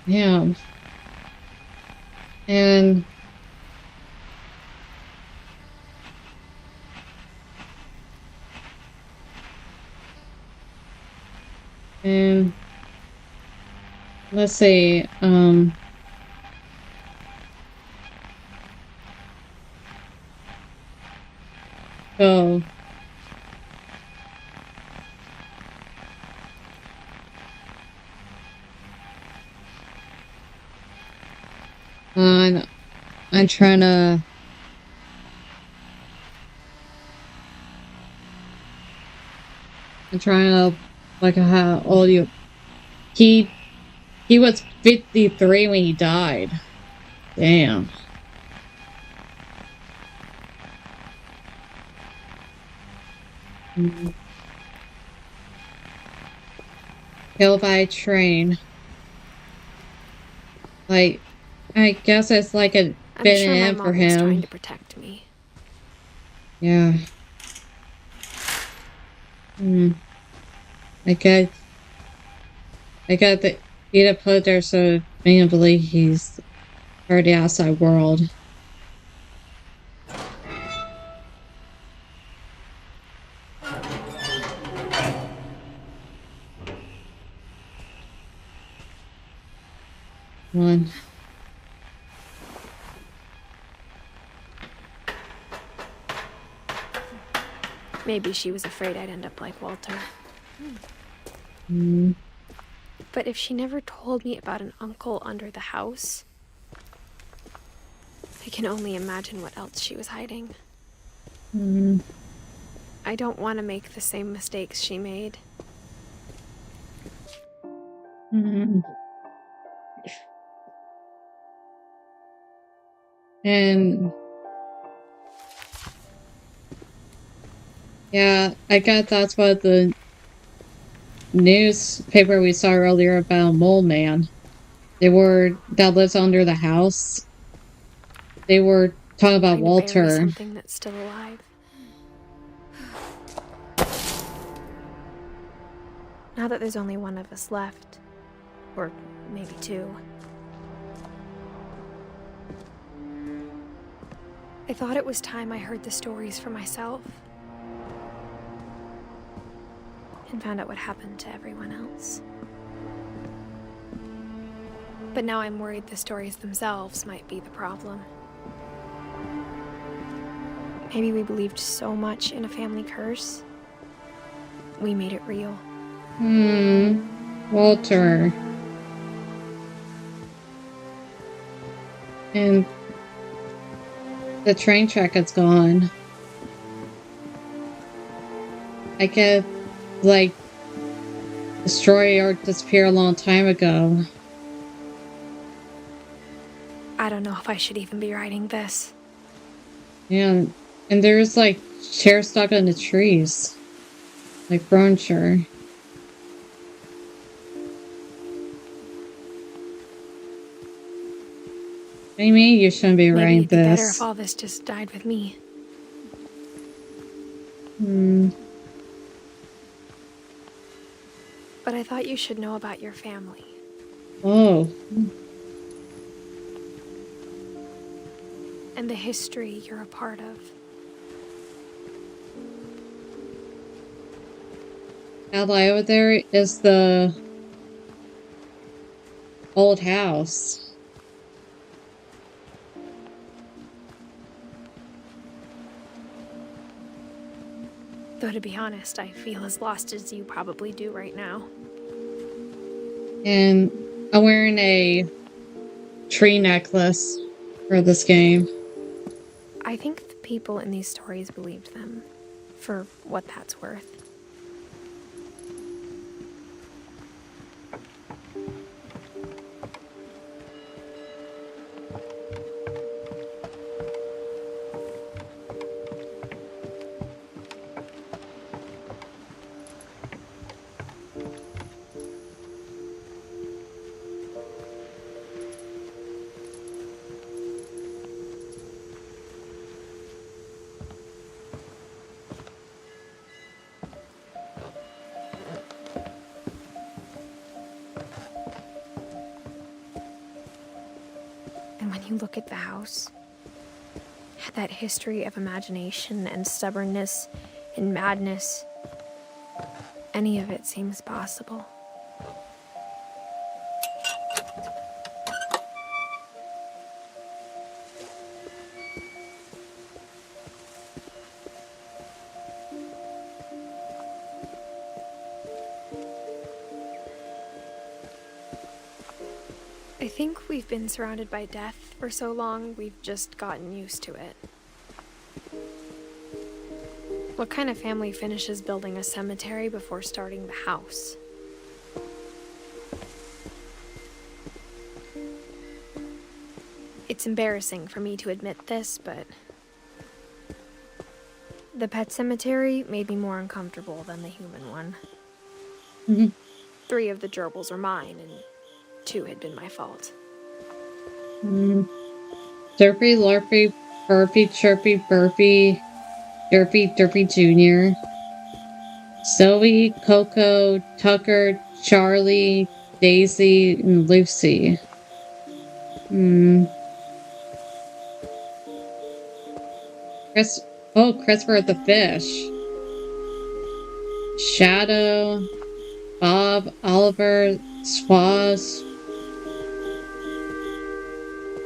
Yeah. And let's see, so I'm trying to look at how old you. He was 53 when he died. Damn. Killed by a train. Like, I guess it's like a bit I'm sure my in mom for was trying him. to protect me. Yeah. I got the Edith put there so many believe he's part of the outside world. One. Maybe she was afraid I'd end up like Walter. But if she never told me about an uncle under the house, I can only imagine what else she was hiding. I don't want to make the same mistakes she made. And yeah, I guess that's what the newspaper we saw earlier about Mole Man. That lives under the house. They were talking about Walter. Something that's still alive. Now that there's only one of us left, or maybe 2. I thought it was time I heard the stories for myself and found out what happened to everyone else. But now I'm worried the stories themselves might be the problem. Maybe we believed so much in a family curse, we made it real. Walter. And the train track is gone. I could, like, destroy or disappear a long time ago. I don't know if I should even be writing this. Yeah, and there's, like, chairs stuck in the trees. Like furniture. Amy, you shouldn't be Maybe writing it'd be better this. if all this just died with me. But I thought you should know about your family. Oh. And the history you're a part of. Out over there is the old house. Though to be honest, I feel as lost as you probably do right now. And I'm wearing a tree necklace for this game. I think the people in these stories believed them, for what that's worth. And when you look at the house, that history of imagination and stubbornness and madness, any of it seems possible. I think we've been surrounded by death for so long, we've just gotten used to it. What kind of family finishes building a cemetery before starting the house? It's embarrassing for me to admit this, but the pet cemetery made me more uncomfortable than the human one. 3 of the gerbils are mine, and 2 had been my fault. Derpy, Lorpy, Burpy, Chirpy, Burpy, Derpy, Derpy Jr., Zoe, Coco, Tucker, Charlie, Daisy, and Lucy. Christopher the fish. Shadow, Bob, Oliver, Swaz,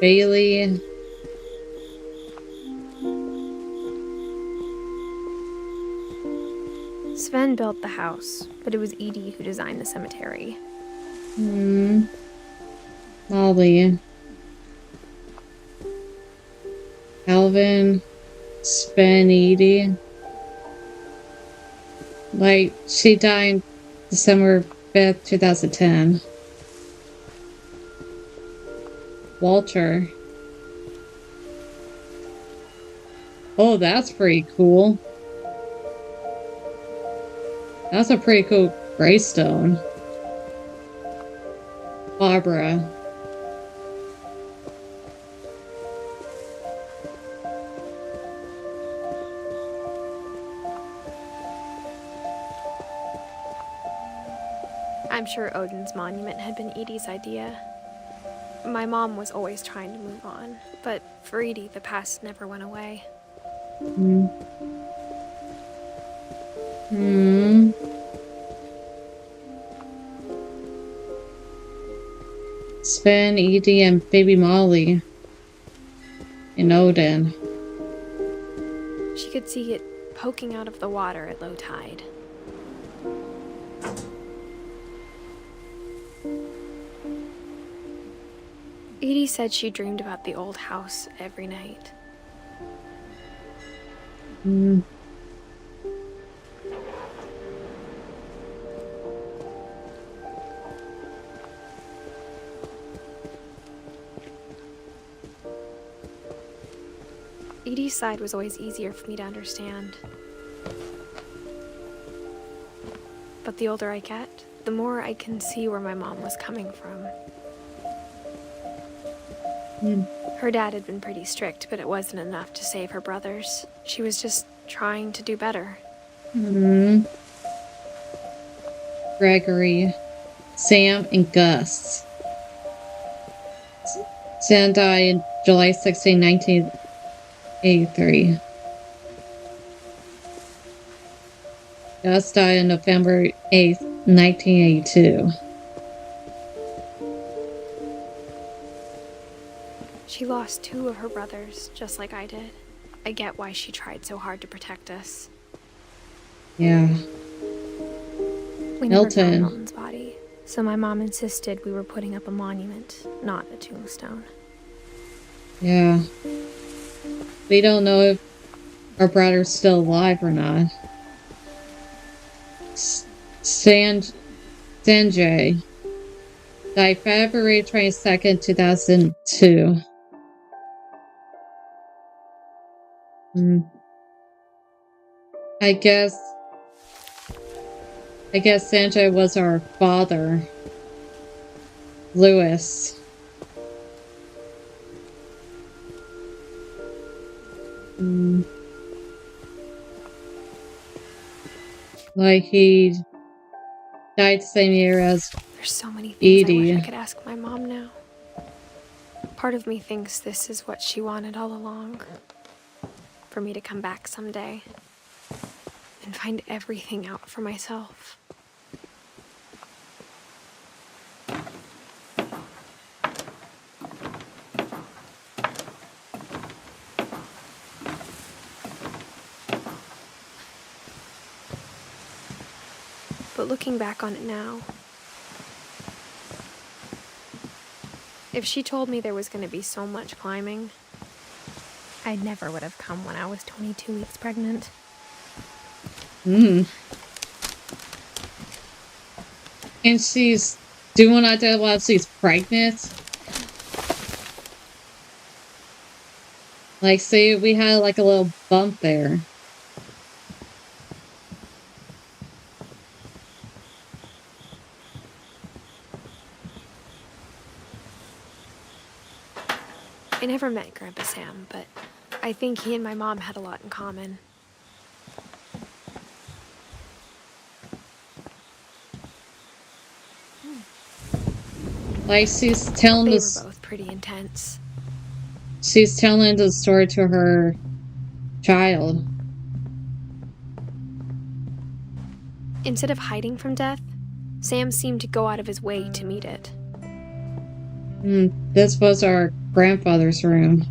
Bailey. Sven built the house, but it was Edie who designed the cemetery. Molly. Calvin, Sven, Edie. Like, she died December 5th, 2010. Walter. Oh, that's pretty cool. That's a pretty cool gravestone. Barbara. I'm sure Odin's monument had been Edie's idea. My mom was always trying to move on, but for Edie, the past never went away. Sven, Edie, and baby Molly. And Odin. She could see it poking out of the water at low tide. Edie said she dreamed about the old house every night. Edie's side was always easier for me to understand. But the older I get, the more I can see where my mom was coming from. Her dad had been pretty strict, but it wasn't enough to save her brothers. She was just trying to do better. Gregory, Sam, and Gus. Sam died on July 16, 1983. Gus died on November 8, 1982. She lost 2 of her brothers, just like I did. I get why she tried so hard to protect us. Yeah. We never Milton. found Milton's body, so my mom insisted we were putting up a monument, not a tombstone. Yeah. We don't know if our brother's still alive or not. Sanjay died February 22nd, 2002. I guess Sanjay was our father, Lewis. Like he died the same year as There's so many things Edie. I wish I could ask my mom now. Part of me thinks this is what she wanted all along. For me to come back someday and find everything out for myself. But looking back on it now, if she told me there was going to be so much climbing, I never would have come when I was 22 weeks pregnant. And she's doing that while she's pregnant. Like, see, we had like a little bump there. I never met Grandpa Sam, but I think he and my mom had a lot in common. Like, she's telling They were this. both pretty intense. She's telling the story to her child. Instead of hiding from death, Sam seemed to go out of his way to meet it. This was our grandfather's room.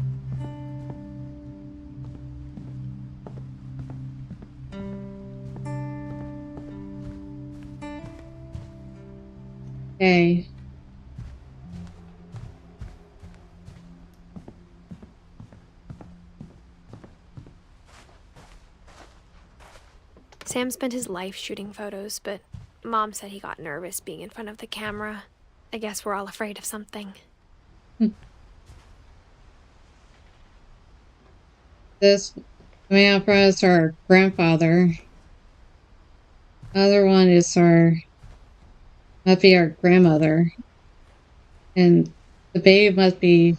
Okay. Sam spent his life shooting photos, but Mom said he got nervous being in front of the camera. I guess we're all afraid of something. This man up front is our grandfather. Other one is must be our grandmother. And the baby must be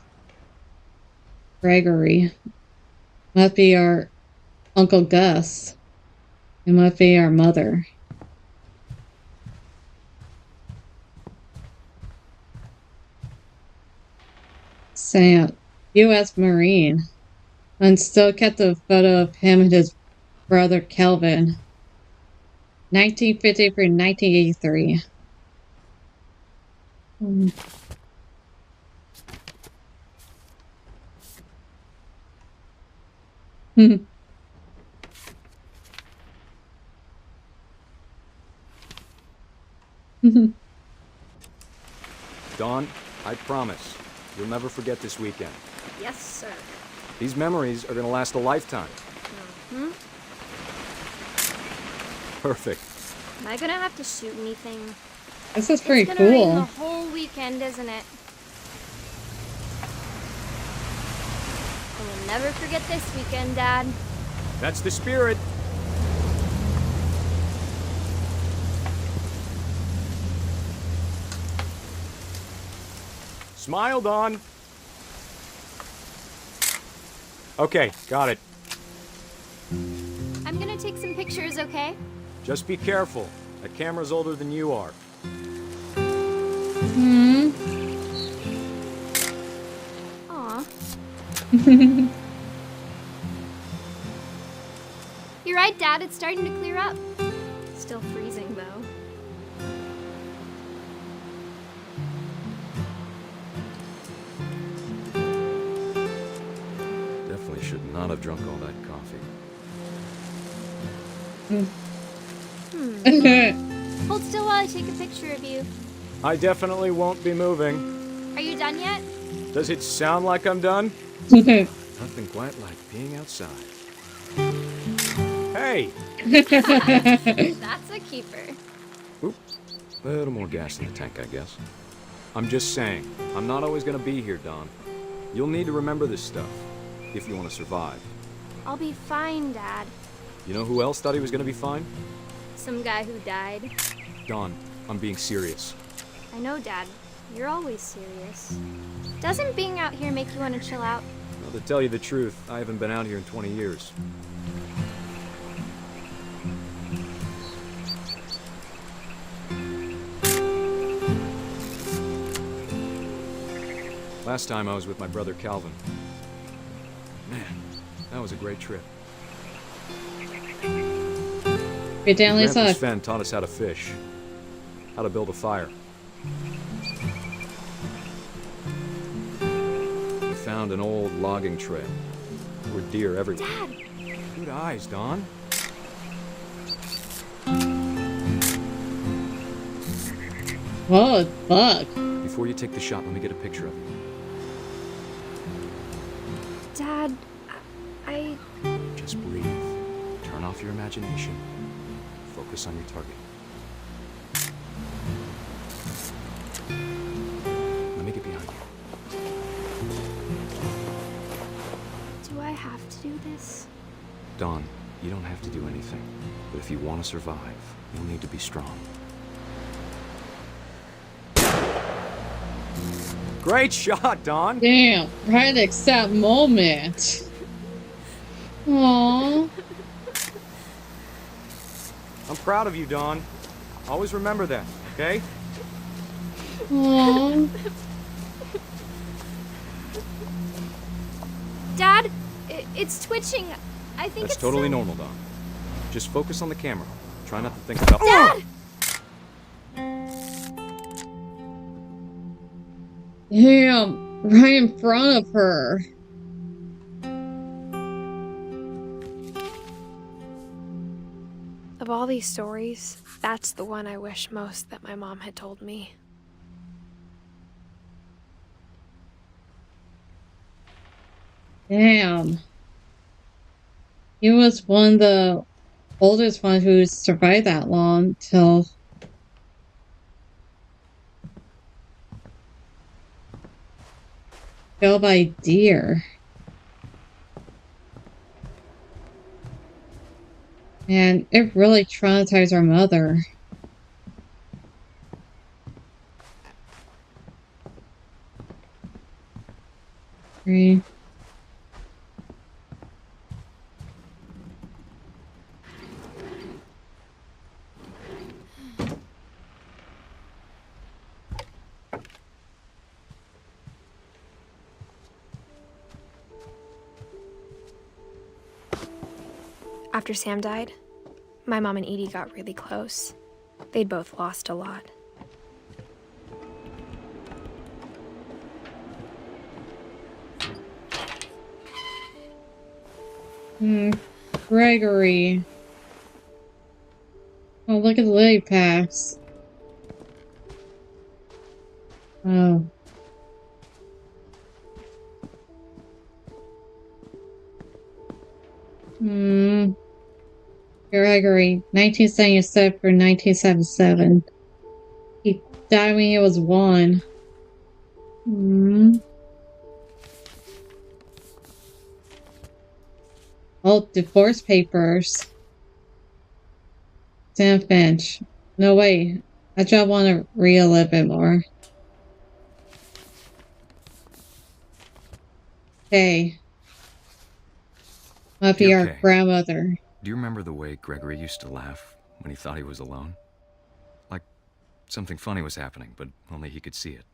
Gregory. Must be our Uncle Gus. It must be our mother. Sam, U.S. Marine. And still kept a photo of him and his brother Kelvin. 1950 through 1983. Dawn, I promise, you'll never forget this weekend. Yes, sir. These memories are gonna last a lifetime. Perfect. Am I gonna have to shoot anything? This is pretty It's gonna rain cool. the whole weekend, isn't it? I will never forget this weekend, Dad. That's the spirit. Smile, Dawn. Okay, got it. I'm gonna take some pictures, okay? Just be careful. That camera's older than you are. Hmm. Aw. You're right, Dad. It's starting to clear up. Still freezing, though. Definitely should not have drunk all that coffee. Hold still while I take a picture of you. I definitely won't be moving. Are you done yet? Does it sound like I'm done? Nothing quite like being outside. Hey! That's a keeper. Oop. A little more gas in the tank, I guess. I'm just saying, I'm not always gonna be here, Don. You'll need to remember this stuff, if you want to survive. I'll be fine, Dad. You know who else thought he was gonna be fine? Some guy who died. Don, I'm being serious. I know, Dad. You're always serious. Doesn't being out here make you want to chill out? Well, to tell you the truth, I haven't been out here in 20 years. Last time I was with my brother Calvin. Man, that was a great trip. Your Grandpa's Sven taught us how to fish, how to build a fire. We found an old logging trail. There were deer everywhere. Dad! Good eyes, Don. Oh, fuck. Before you take the shot, let me get a picture of you. Dad, I... Just breathe. Turn off your imagination. Focus on your target. Let me get behind you. Do I have to do this? Dawn, you don't have to do anything. But if you want to survive, you'll need to be strong. Great shot, Dawn! Damn, right exact moment. Aww. I'm proud of you, Dawn. Always remember that, okay? Aww. Dad, it's twitching. I think That's it's totally some... normal, Dawn. Just focus on the camera. Try not to think about... Dad! Damn, right in front of her. Of all these stories, that's the one I wish most that my mom had told me. Damn. He was one of the oldest ones who survived that long till... killed by deer. And it really traumatized our mother. Three. After Sam died, my mom and Edie got really close. They'd both lost a lot. Gregory. Oh, look at the lily packs. Oh. Gregory, 1977 for 1977. He died when he was 1. Oh, divorce papers. Edith Finch. No way. I just want to read a little bit more. Okay. Might be our grandmother. Do you remember the way Gregory used to laugh when he thought he was alone? Like something funny was happening, but only he could see it.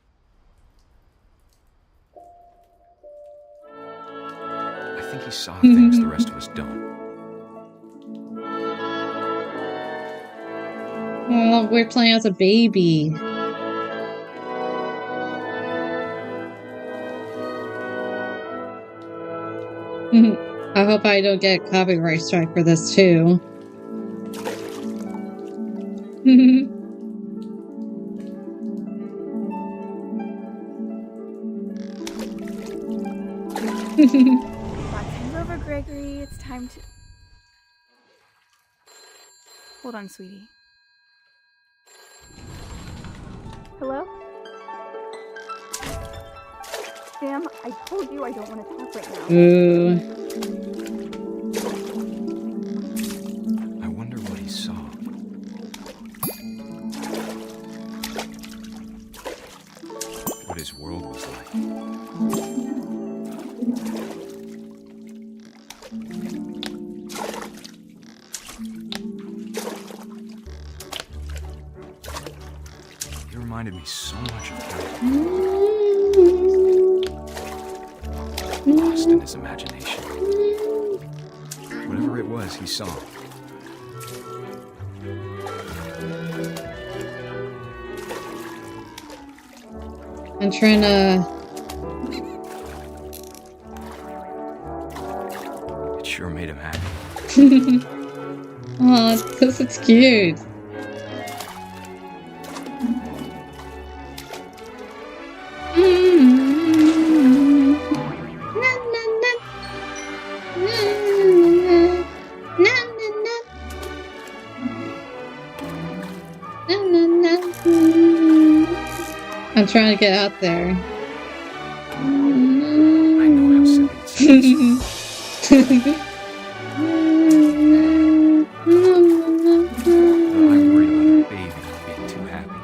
I think he saw things the rest of us don't. Oh, we're playing as a baby. I hope I don't get a copyright strike for this too. Time's over, Gregory. It's time to... Hold on, sweetie. Hello? Sam, I told you I don't want to talk right now. Ooh. I wonder what he saw. What his world was like. He reminded me so much of Calvin. Lost in his imagination. Whatever it was, he saw. I'm trying to... It sure made him happy. Aw, because it's cute. I'm trying to get out there. I know how silly it sounds. I'm worried about a baby being too happy.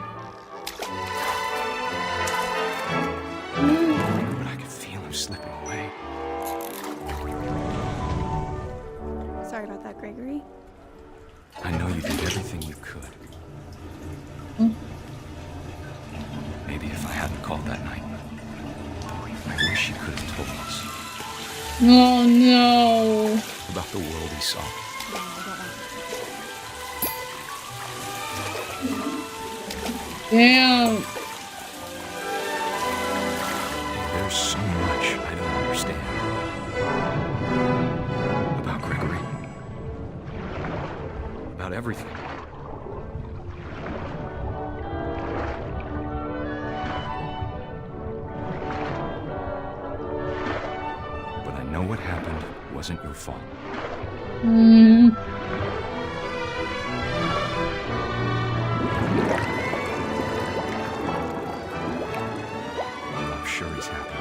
But I could feel him slipping away. Sorry about that, Gregory. I know you did everything you could. Maybe if I hadn't called that night, I wish you could have told us. Oh no! About the world he saw. Damn! There's so much I don't understand. About Gregory. About everything. What happened wasn't your fault. Mm. I'm sure he's happy.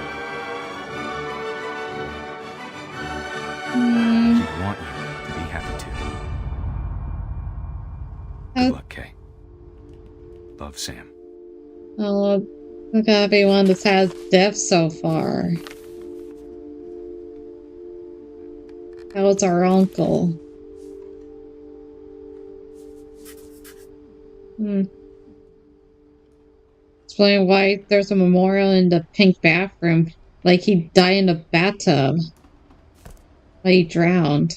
He'd want you to be happy too. Good luck, Kay. Love, Sam. Oh, look at everyone that's had death so far. That was our uncle. Explain why there's a memorial in the pink bathroom. Like he died in the bathtub. Like he drowned.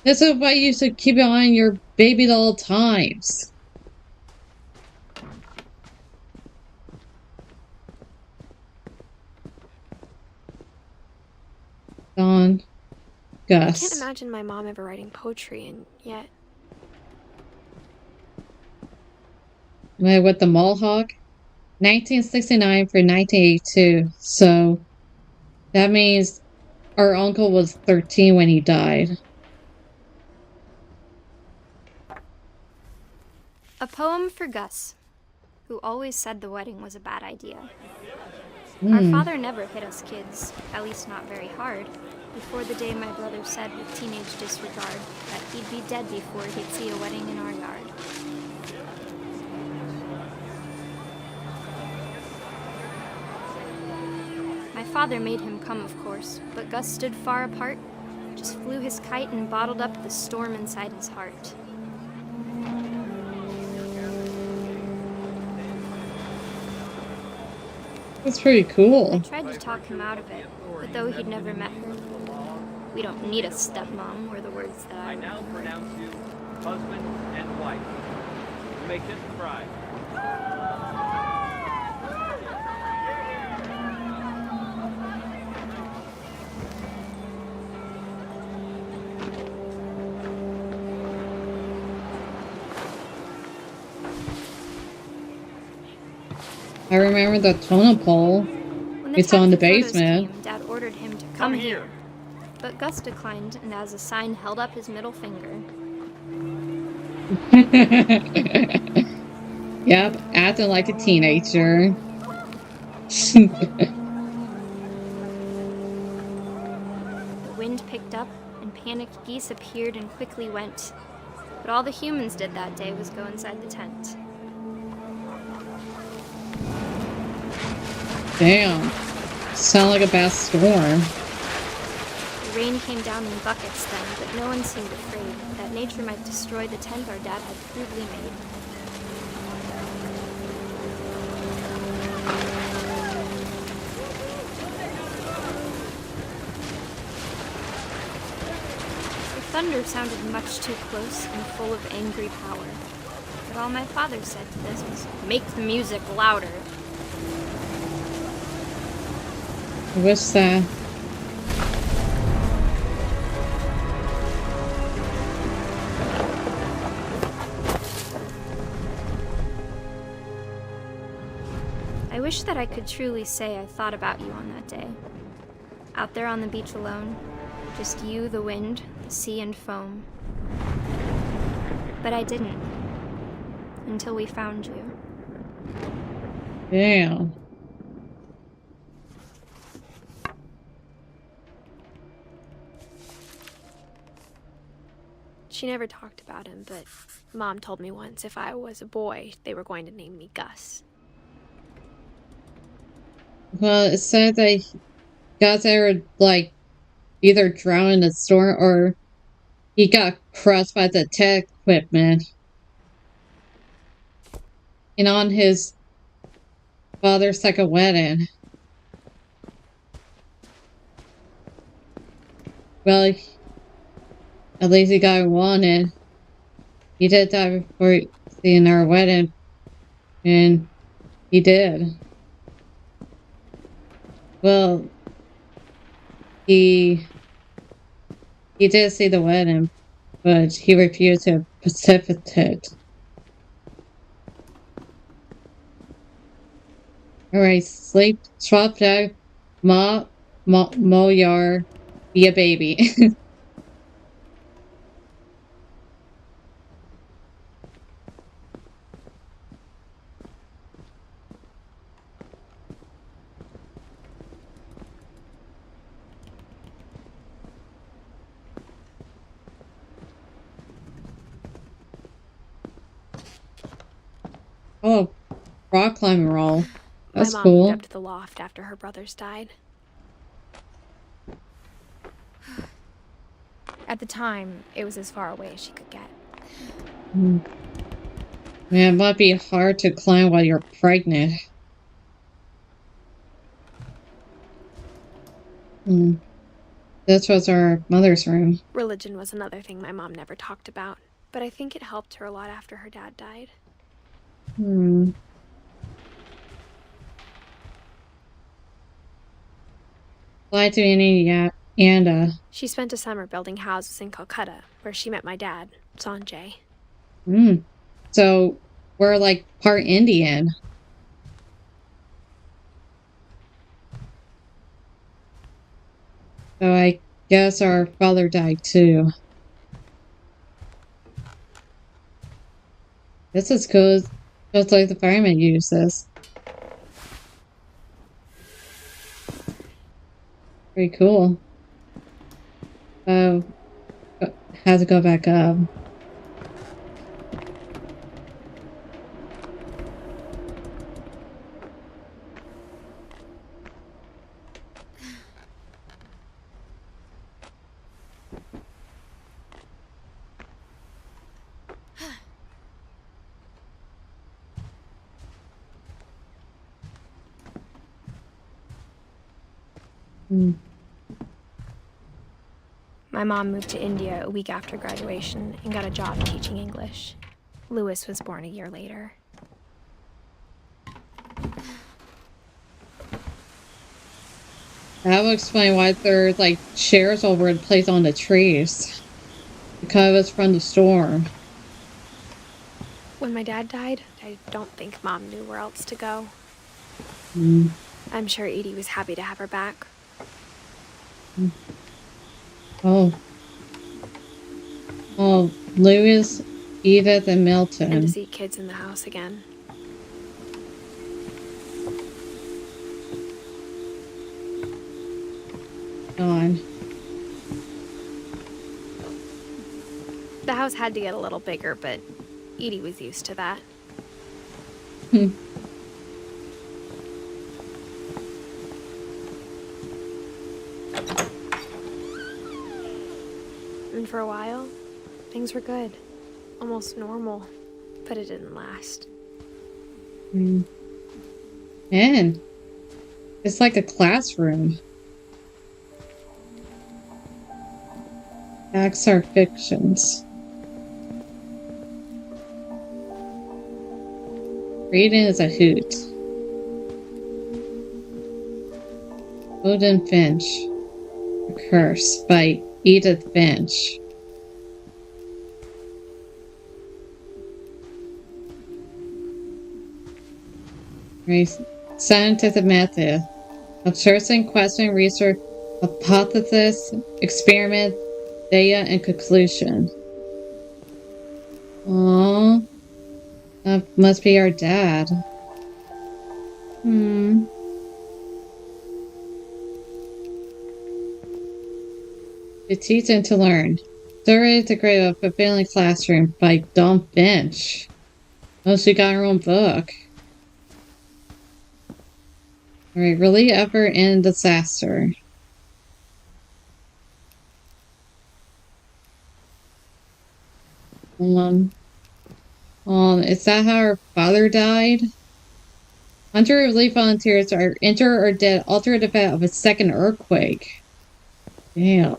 This is why you should keep it on your baby at all times. Dawn. Gus. I can't imagine my mom ever writing poetry, and yet... With the Mohawk? 1969 for 1982, so that means our uncle was 13 when he died. A poem for Gus, who always said the wedding was a bad idea. Our father never hit us kids, at least not very hard, before the day my brother said with teenage disregard that he'd be dead before he'd see a wedding in our yard. My father made him come, of course, but Gus stood far apart, just flew his kite and bottled up the storm inside his heart. That's pretty cool. I tried to talk him out of it, but though he'd never met her, we don't need a stepmom, were the words that I now pronounce you husband and wife. Make this cry. I remember the totem pole. It's on the basement. Came, Dad ordered him to come here. But Gus declined, and as a sign held up his middle finger. Yep, acting like a teenager. The wind picked up, and panicked geese appeared and quickly went. But all the humans did that day was go inside the tent. Damn. Sound like a bad storm. The rain came down in buckets then, but no one seemed afraid that nature might destroy the tent our dad had crudely made. The thunder sounded much too close and full of angry power. But all my father said to this was, "Make the music louder." What's that? I wish that I could truly say I thought about you on that day. Out there on the beach alone, just you, the wind, the sea, and foam. But I didn't. Until we found you. Damn. She never talked about him, but Mom told me once if I was a boy, they were going to name me Gus. Well, it said that Gus ever, like, either drowned in the storm or he got crushed by the tech equipment. And on his father's second wedding. Well, at least he got what he wanted. He did die before seeing our wedding. And he did. Well, he did see the wedding, but he refused to precipitate. Alright, sleep, swap jack, Moyar, be a baby. Oh, rock climbing roll. That's My mom cool. moved up to the loft after her brothers died. At the time, it was as far away as she could get. Man, it might be hard to climb while you're pregnant. This was our mother's room. Religion was another thing my mom never talked about, but I think it helped her a lot after her dad died. Fly to India, and She spent a summer building houses in Calcutta, where she met my dad, Sanjay. So we're like part Indian. So I guess our father died too. This is cool, just like the fireman uses. Pretty cool. Oh, had to go back up. My mom moved to India a week after graduation and got a job teaching English. Lewis was born a year later. That would explain why there are like chairs over and placed on the trees. Because it's from the storm. When my dad died, I don't think Mom knew where else to go. I'm sure Edie was happy to have her back. Oh. Oh, Lewis, Edith, and Milton. And to see kids in the house again. On. The house had to get a little bigger, but Edie was used to that. And for a while, things were good. Almost normal. But it didn't last. Man. It's like a classroom. Facts are fictions. Reading is a hoot. Odin Finch. A Curse by Edith Finch. Scientific method. Observing, questioning, research, hypothesis, experiment, data, and conclusion. Aww. That must be our dad. To teach and to learn. Story to Great of a Failing Classroom by Dawn Finch. Oh, she got her own book. Alright, relief effort and disaster. Is that how her father died? Hunter relief volunteers are injured or dead after the effect of a second earthquake. Damn.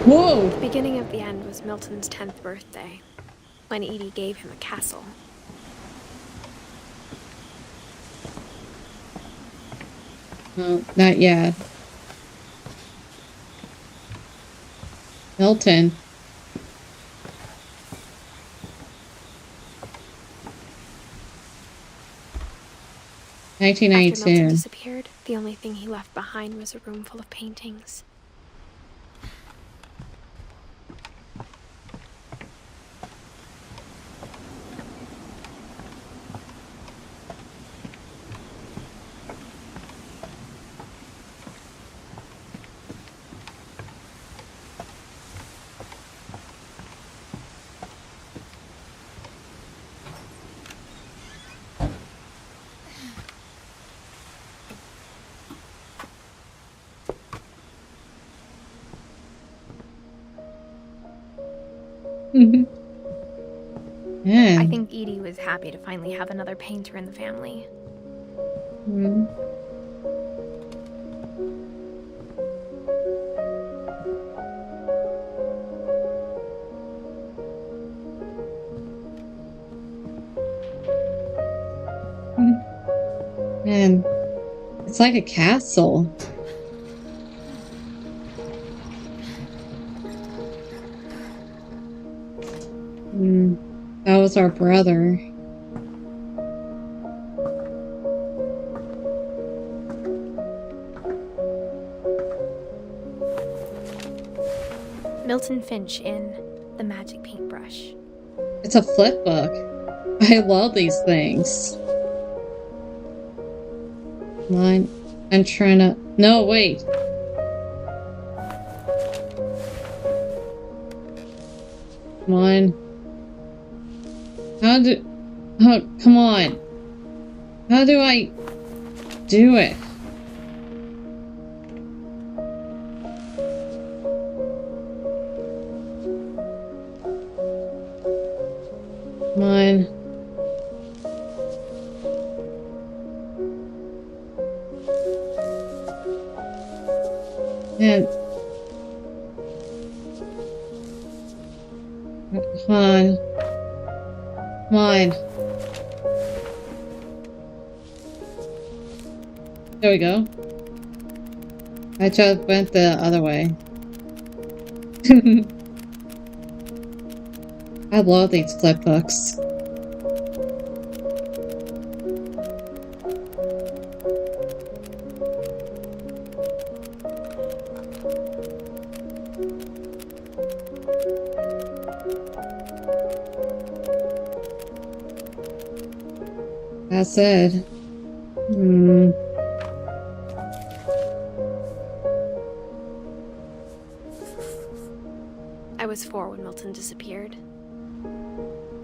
Whoa! The beginning of the end was Milton's 10th birthday, when Edie gave him a castle. Well, not yet. Milton. After Milton 1992. disappeared, the only thing he left behind was a room full of paintings. Yeah. I think Edie was happy to finally have another painter in the family. Man, it's like a castle. That was our brother. Milton Finch in The Magic Paintbrush. It's a flip book. I love these things. Mine. I'm trying to. No, wait. Come on. How do... Oh, come on. How do I do it? Come on. And come on. Come on. There we go. I just went the other way. I love these flip books. That's it. I was 4 when Milton disappeared.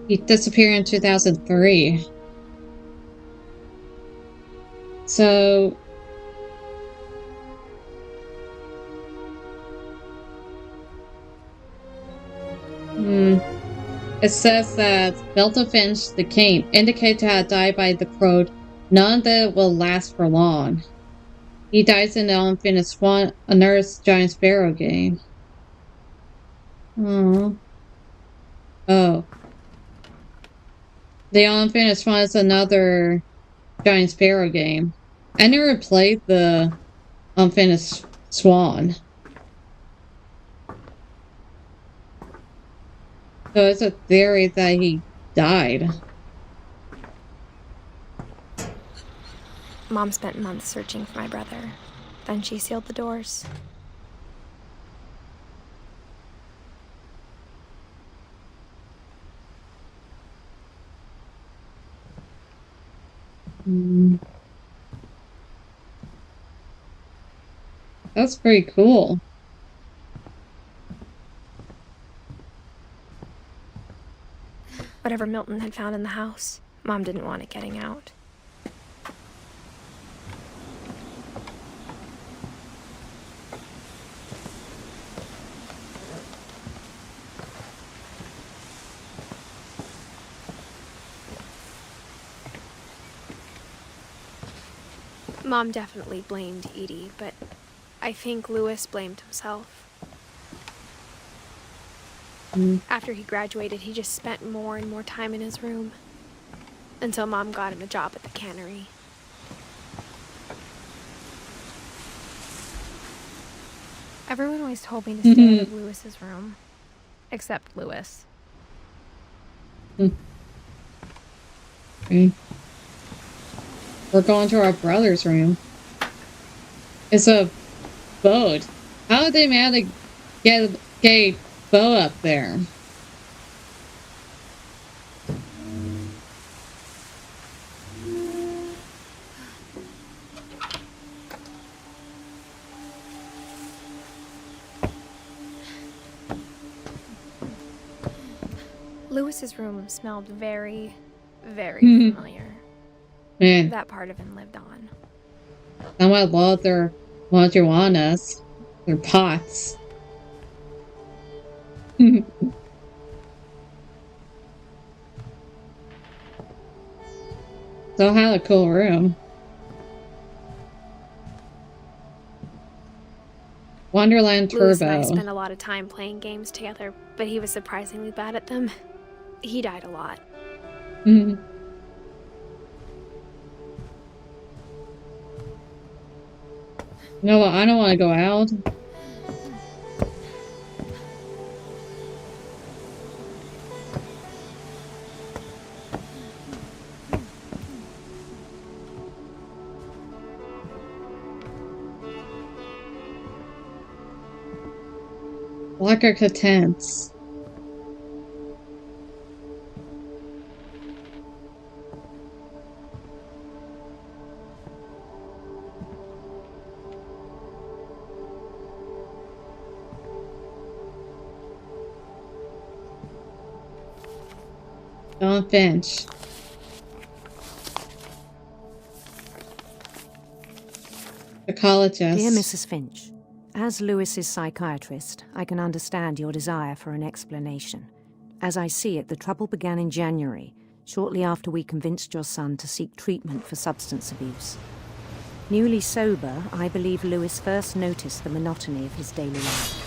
He disappeared in 2003. So... It says that Milton Finch, the king, indicated to have died by the crowd. None that will last for long. He dies in the unfinished Swan, another Giant Sparrow game. Oh. The Unfinished Swan is another Giant Sparrow game. I never played the Unfinished Swan. So it's a theory that he died. Mom spent months searching for my brother. Then she sealed the doors. That's pretty cool. Whatever Milton had found in the house, Mom didn't want it getting out. Mom definitely blamed Edie, but I think Lewis blamed himself. After he graduated, he just spent more and more time in his room. Until Mom got him a job at the cannery. Everyone always told me to stay out of Lewis's room. Except Lewis. Okay. We're going to our brother's room. It's a boat. How did they manage to get a boat up there? Lewis's room smelled very, very familiar. Man. That part of him lived on. Someone love their marijuanas. Their pots. So had a cool room. Wonderland Turbo. Lewis and I spent a lot of time playing games together, but he was surprisingly bad at them. He died a lot. You know what? I don't want to go out. Blacker Contents. Edith Finch. Psychologist. Dear Mrs. Finch, as Lewis's psychiatrist, I can understand your desire for an explanation. As I see it, the trouble began in January, shortly after we convinced your son to seek treatment for substance abuse. Newly sober, I believe Lewis first noticed the monotony of his daily life.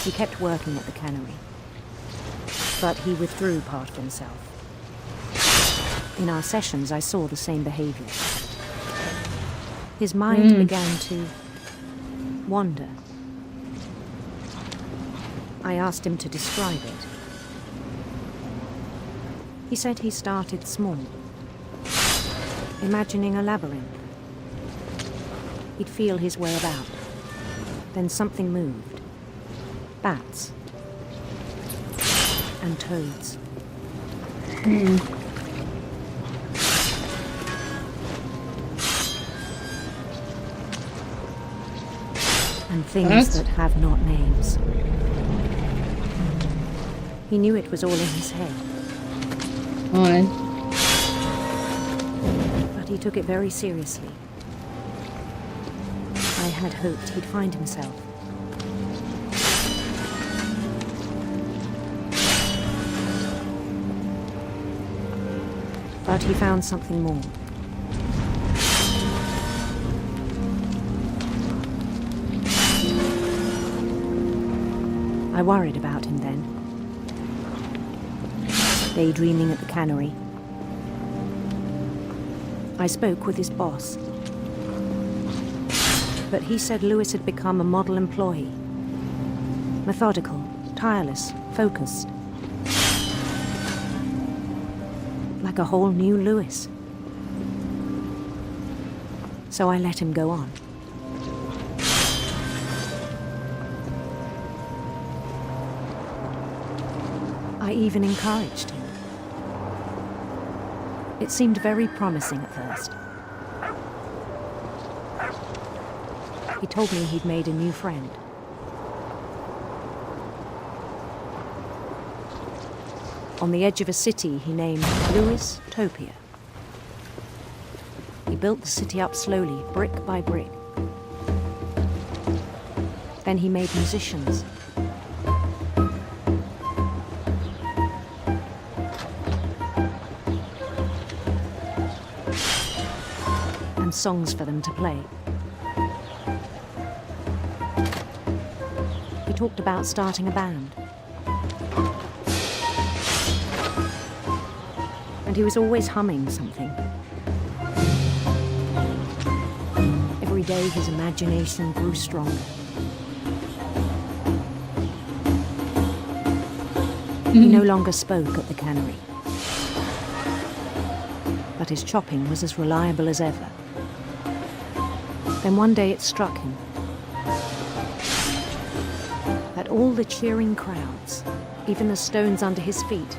He kept working at the cannery, but he withdrew part of himself. In our sessions, I saw the same behavior. His mind began to wander. I asked him to describe it. He said he started small, imagining a labyrinth. He'd feel his way about. Then something moved. Bats. And toads. And things that have not names. He knew it was all in his head. But he took it very seriously. I had hoped he'd find himself. But he found something more. I worried about him then. Daydreaming at the cannery. I spoke with his boss. But he said Lewis had become a model employee. Methodical, tireless, focused. Like a whole new Lewis. So I let him go on. I even encouraged him. It seemed very promising at first. He told me he'd made a new friend. On the edge of a city he named Lewistopia. He built the city up slowly, brick by brick. Then he made musicians. And songs for them to play. He talked about starting a band. And he was always humming something. Every day his imagination grew stronger. He no longer spoke at the cannery. But his chopping was as reliable as ever. Then one day it struck him that all the cheering crowds, even the stones under his feet,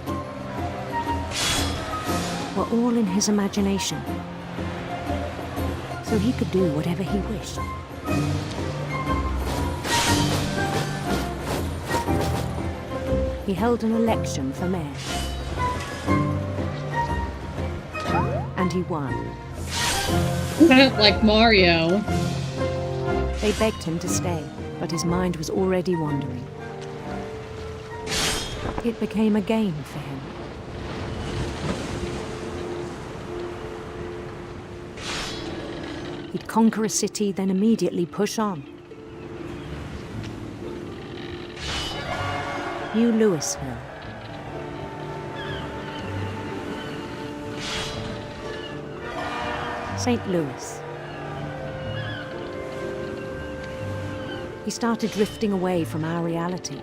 were all in his imagination. So he could do whatever he wished. He held an election for mayor. And he won. Like Mario. They begged him to stay, but his mind was already wandering. It became a game for him. He'd conquer a city, then immediately push on. New Louisville. St. Louis. He started drifting away from our reality.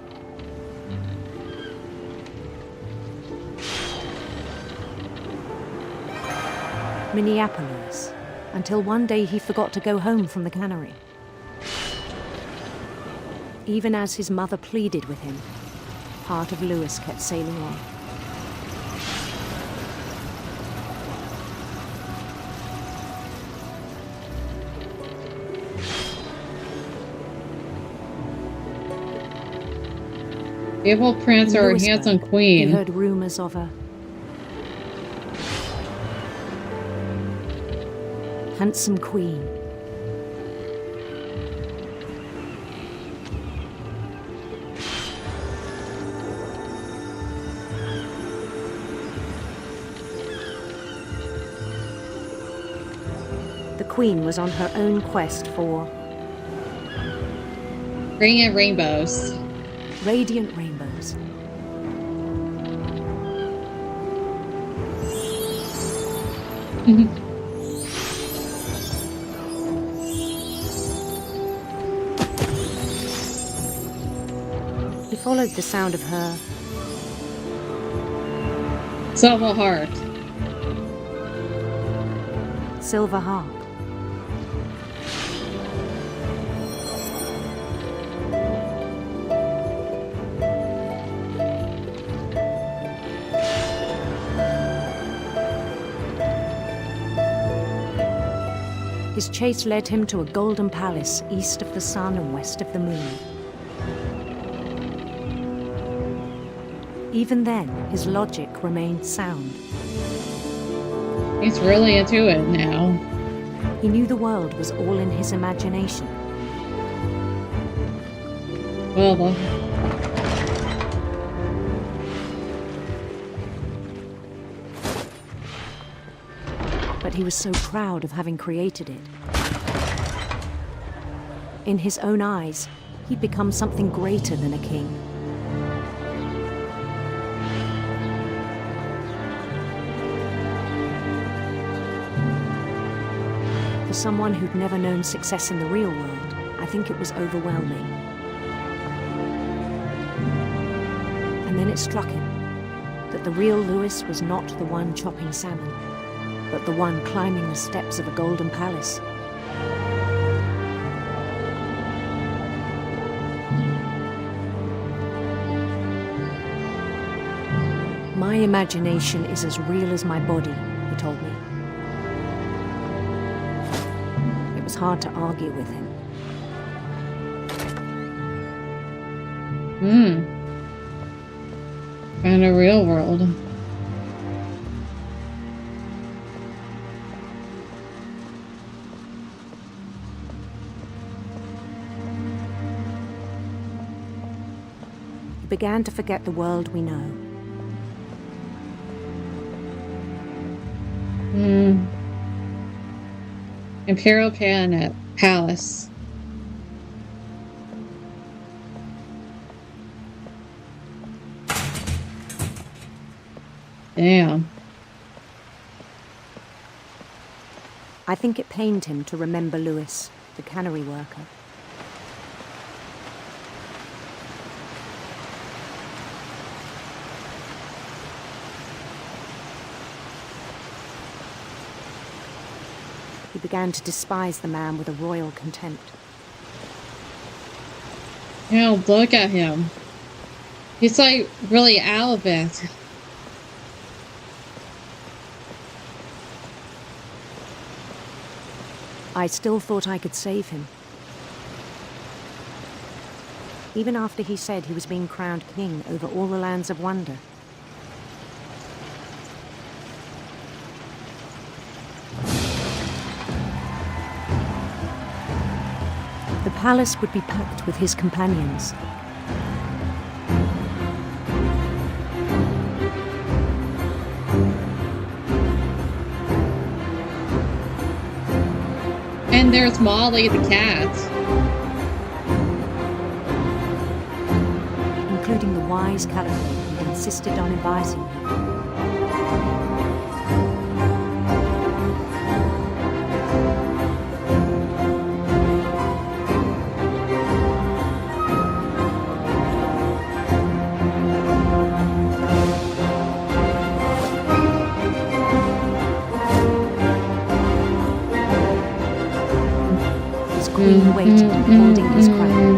Minneapolis, until one day he forgot to go home from the cannery. Even as his mother pleaded with him, part of Lewis kept sailing on. Evil Prince or handsome queen. He heard rumors of a handsome queen. the Queen was on her own quest for Radiant rainbows. Radiant rainbows. He followed the sound of her Silver heart. silver harp. His chase led him to a golden palace east of the sun and west of the moon. Even then, his logic remained sound. He's really into it now. He knew the world was all in his imagination. Well, But he was so proud of having created it. In his own eyes, he'd become something greater than a king. For someone who'd never known success in the real world, I think it was overwhelming. And then it struck him that the real Lewis was not the one chopping salmon, but the one climbing the steps of a golden palace. My imagination is as real as my body, he told me. It was hard to argue with him. In a real world. He began to forget the world we know. Imperial Palace. Damn. I think it pained him to remember Lewis, the cannery worker. He began to despise the man with a royal contempt. You know, look at him. He's like really out of it. I still thought I could save him. Even after he said he was being crowned king over all the lands of wonder. The palace would be packed with his companions. And there's Molly the cat. Including the wise Calico who insisted on inviting him. Queen waiting, holding his crown.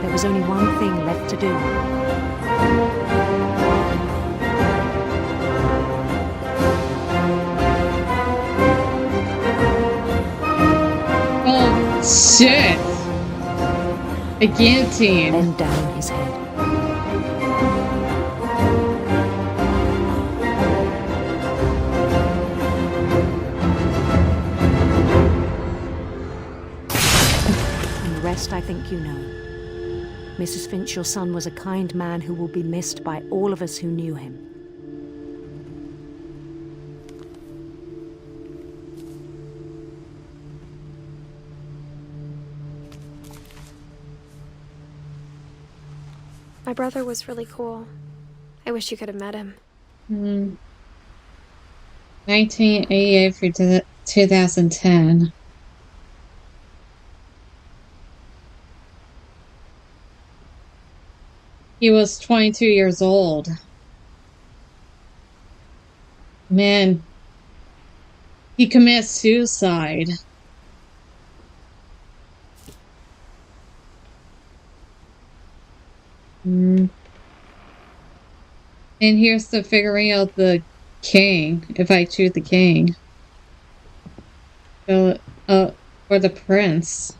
There was only one thing left to do. Oh, shit! A guillotine. Bend down his head. I think you know. Mrs. Finch, your son was a kind man who will be missed by all of us who knew him. My brother was really cool. I wish you could have met him. 1988 through 2010. He was 22 years old. Man, he commits suicide. And here's the figuring out the king, if I choose the king. So, or the prince.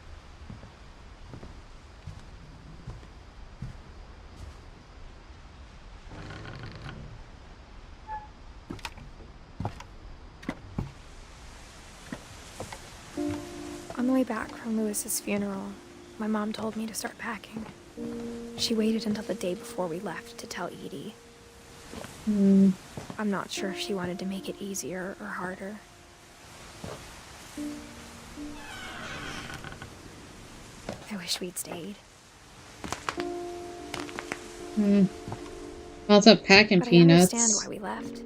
On the way back from Lewis's funeral, my mom told me to start packing. She waited until the day before we left to tell Edie. I'm not sure if she wanted to make it easier or harder. I wish we'd stayed. What's up packing But peanuts? I understand why we left.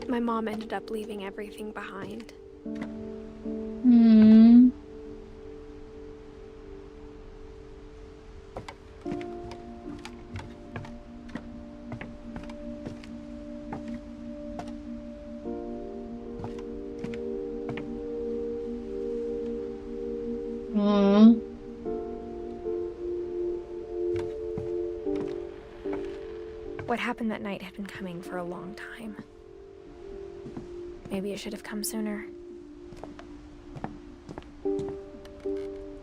My mom ended up leaving everything behind. Aww. What happened that night had been coming for a long time. Maybe it should have come sooner.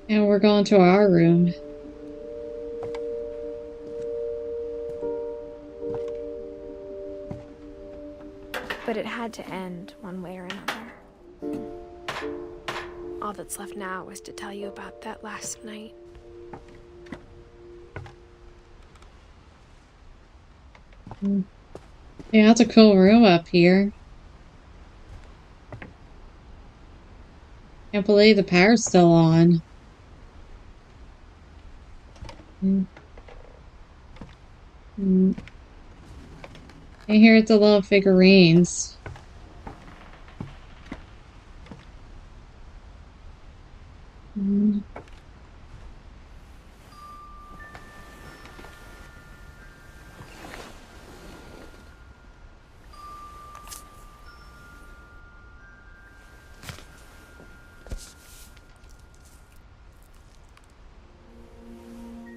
And we're going to our room. But it had to end one way or another. All that's left now is to tell you about that last night. Yeah, that's a cool room up here. Can't believe the power's still on. And here's the little figurines.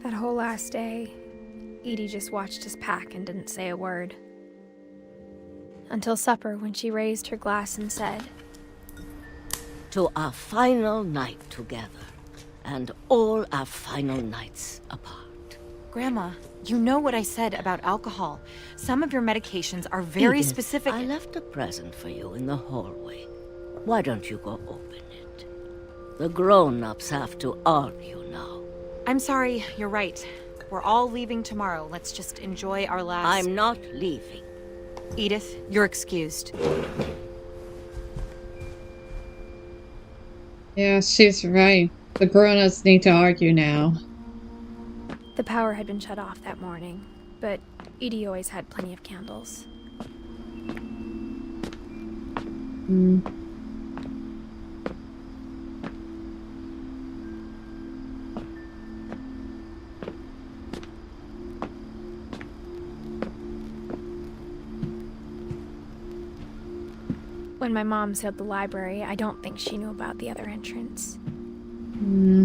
That whole last day, Edie just watched us pack and didn't say a word. Until supper, when she raised her glass and said, "To our final night together, and all our final nights apart." Grandma, you know what I said about alcohol. Some of your medications are very Edith, specific. I left a present for you in the hallway. Why don't you go open it? The grown-ups have to argue now. I'm sorry, you're right. We're all leaving tomorrow. Let's just enjoy our last... I'm not leaving. Edith, you're excused. Yeah, she's right. The grown-ups need to argue now. the power had been shut off that morning, but Edie always had plenty of candles. When my mom sealed the library, I don't think she knew about the other entrance.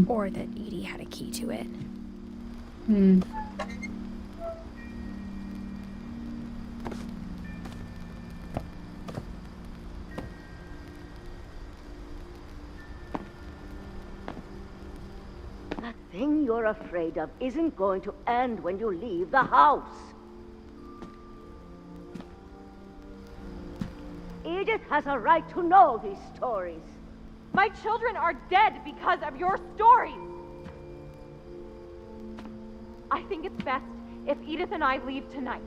Or that Edie had a key to it. That thing you're afraid of isn't going to end when you leave the house. Edith has a right to know these stories. My children are dead because of your stories! I think it's best if Edith and I leave tonight.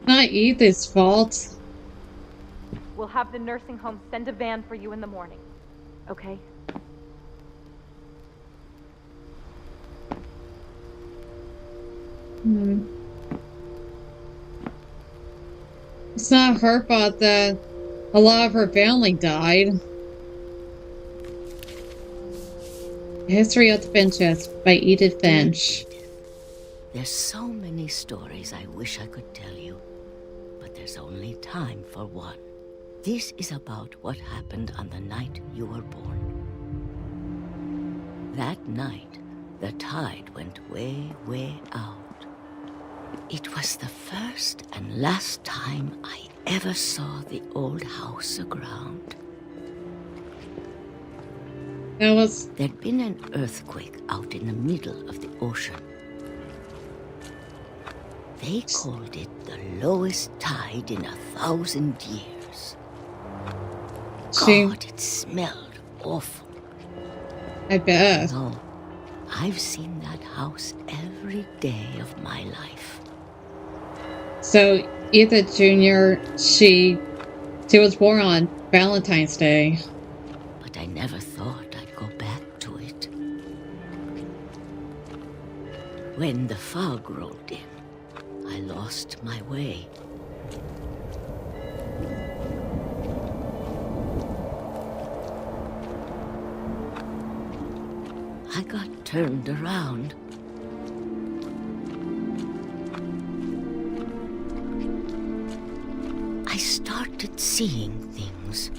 Not Edith's fault. We'll have the nursing home send a van for you in the morning. Okay? It's not her fault that a lot of her family died. History of the Finches by Edith Finch. There's so many stories I wish I could tell you, but there's only time for one. This is about what happened on the night you were born. That night, the tide went way, way out. It was the first and last time I ever saw the old house aground. There'd been an earthquake out in the middle of the ocean. They called it the lowest tide in 1,000 years. God, it smelled awful. I bet. No, I've seen that house every day of my life. So Edith Jr., she was born on Valentine's Day. But I never thought I'd go back to it. When the fog rolled in, I lost my way. I got turned around. I started seeing things.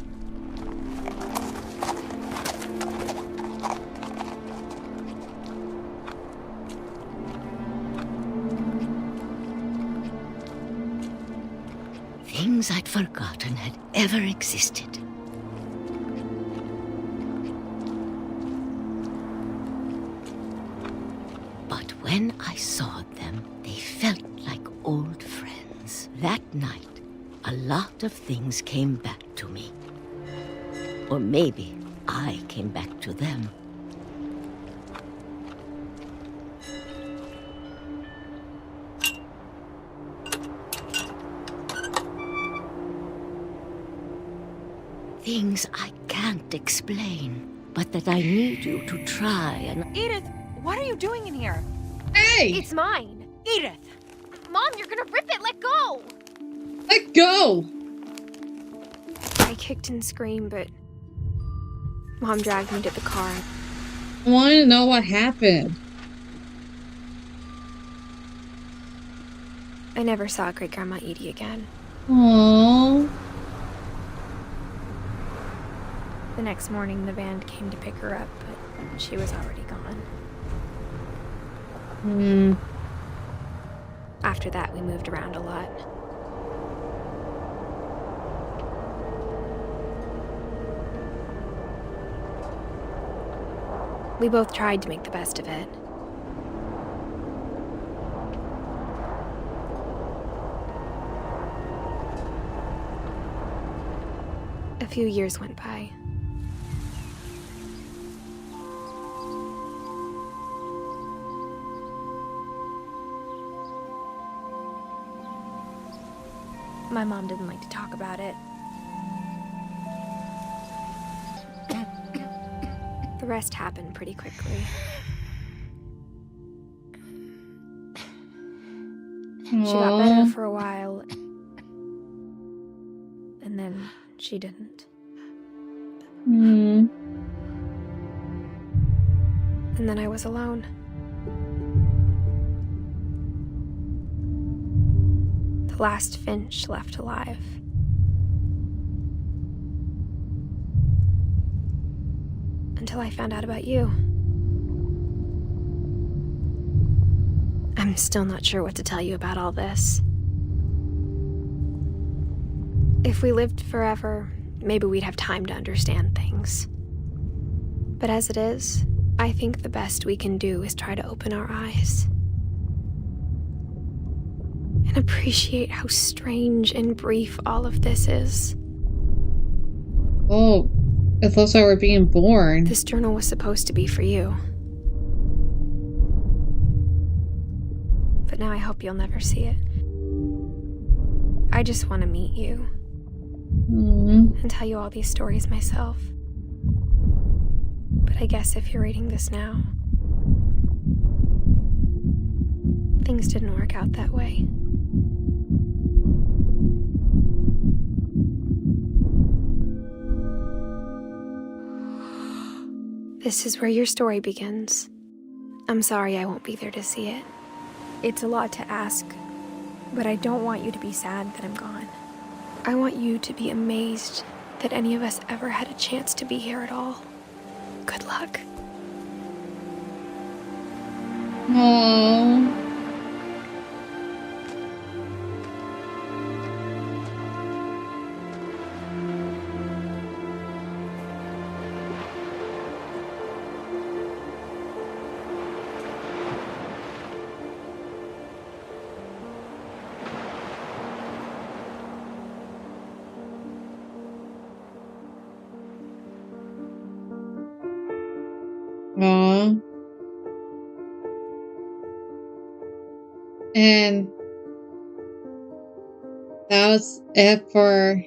Things I'd forgotten had ever existed. But when I saw them, they felt like old friends. That night, a lot of things came back to me. Or maybe I came back to them. Things I can't explain, but that I need you to try and... Edith, what are you doing in here? Hey! It's mine. Edith! Mom, you're gonna rip it! Let go! Let go! I kicked and screamed, but Mom dragged me to the car. I want to know what happened. I never saw Great-Grandma Edie again. Aww. The next morning, the van came to pick her up, but she was already gone. After that, we moved around a lot. We both tried to make the best of it. A few years went by. My mom didn't like to talk about it. The rest happened pretty quickly. She got better for a while, and then she didn't. And then I was alone. The last Finch left alive. Until I found out about you. I'm still not sure what to tell you about all this. If we lived forever, maybe we'd have time to understand things. But as it is, I think the best we can do is try to open our eyes. and appreciate how strange and brief all of this is. Oh, it looks like we're being born. This journal was supposed to be for you. But now I hope you'll never see it. I just want to meet you. And tell you all these stories myself. But I guess if you're reading this now, things didn't work out that way. This is where your story begins. I'm sorry I won't be there to see it. It's a lot to ask, but I don't want you to be sad that I'm gone. I want you to be amazed that any of us ever had a chance to be here at all. Good luck. Aww. Aww. And that was it for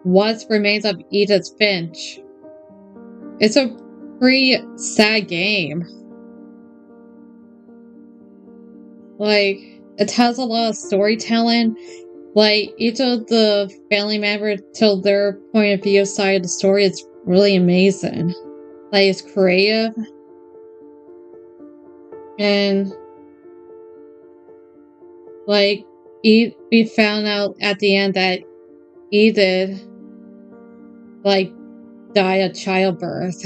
What Remains of Edith Finch. It's a pretty sad game. Like, it has a lot of storytelling. Like, each of the family members tell their point of view side of the story. It's really amazing. Like, it's creative. And like, we found out at the end that Edith, like, died of childbirth.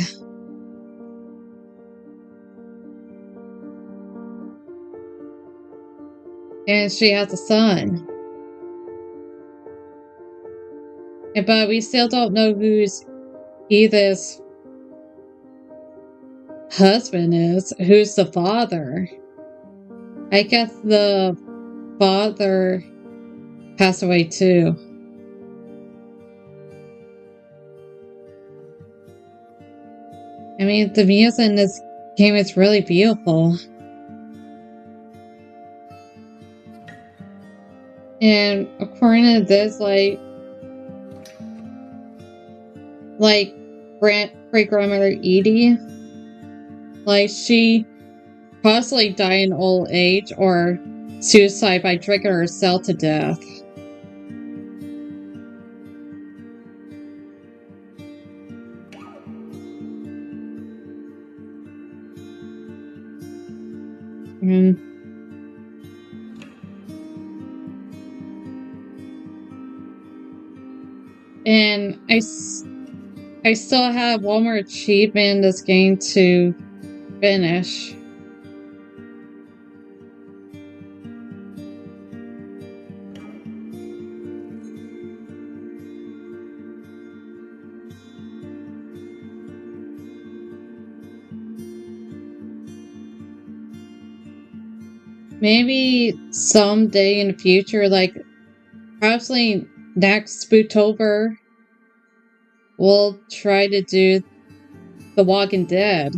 And she has a son. But we still don't know who's Edith's husband is. Who's the father? I guess the father passed away too. I mean, the music in this game is really beautiful. And according to this, like great-grandmother Edie, like, she possibly died in old age or suicide by drinking herself to death. And I still have one more achievement in this game to finish. Maybe someday in the future, like, probably next Spook-tober, we'll try to do The Walking Dead.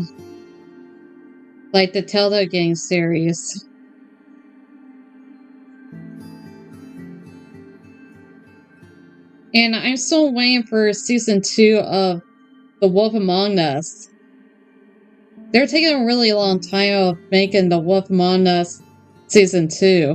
Like the Telltale game series. And I'm still waiting for season 2 of The Wolf Among Us. They're taking a really long time of making The Wolf Among Us season 2.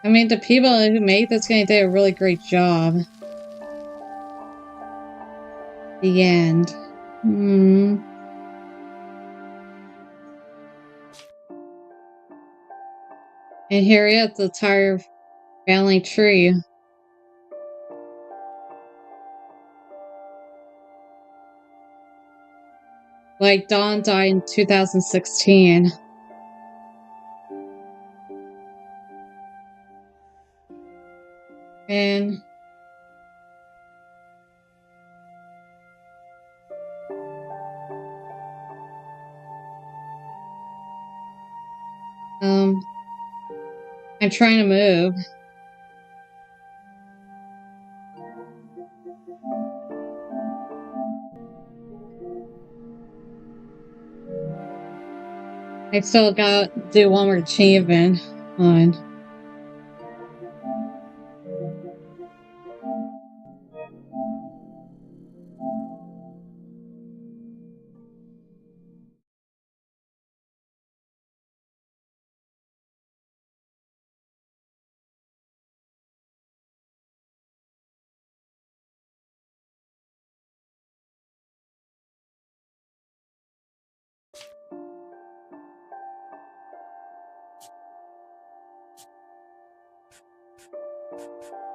I mean, the people who made this game did a really great job. The end. And here is the entire family tree. Like, Dawn died in 2016. And I'm trying to move. I still got to do one more achievement on.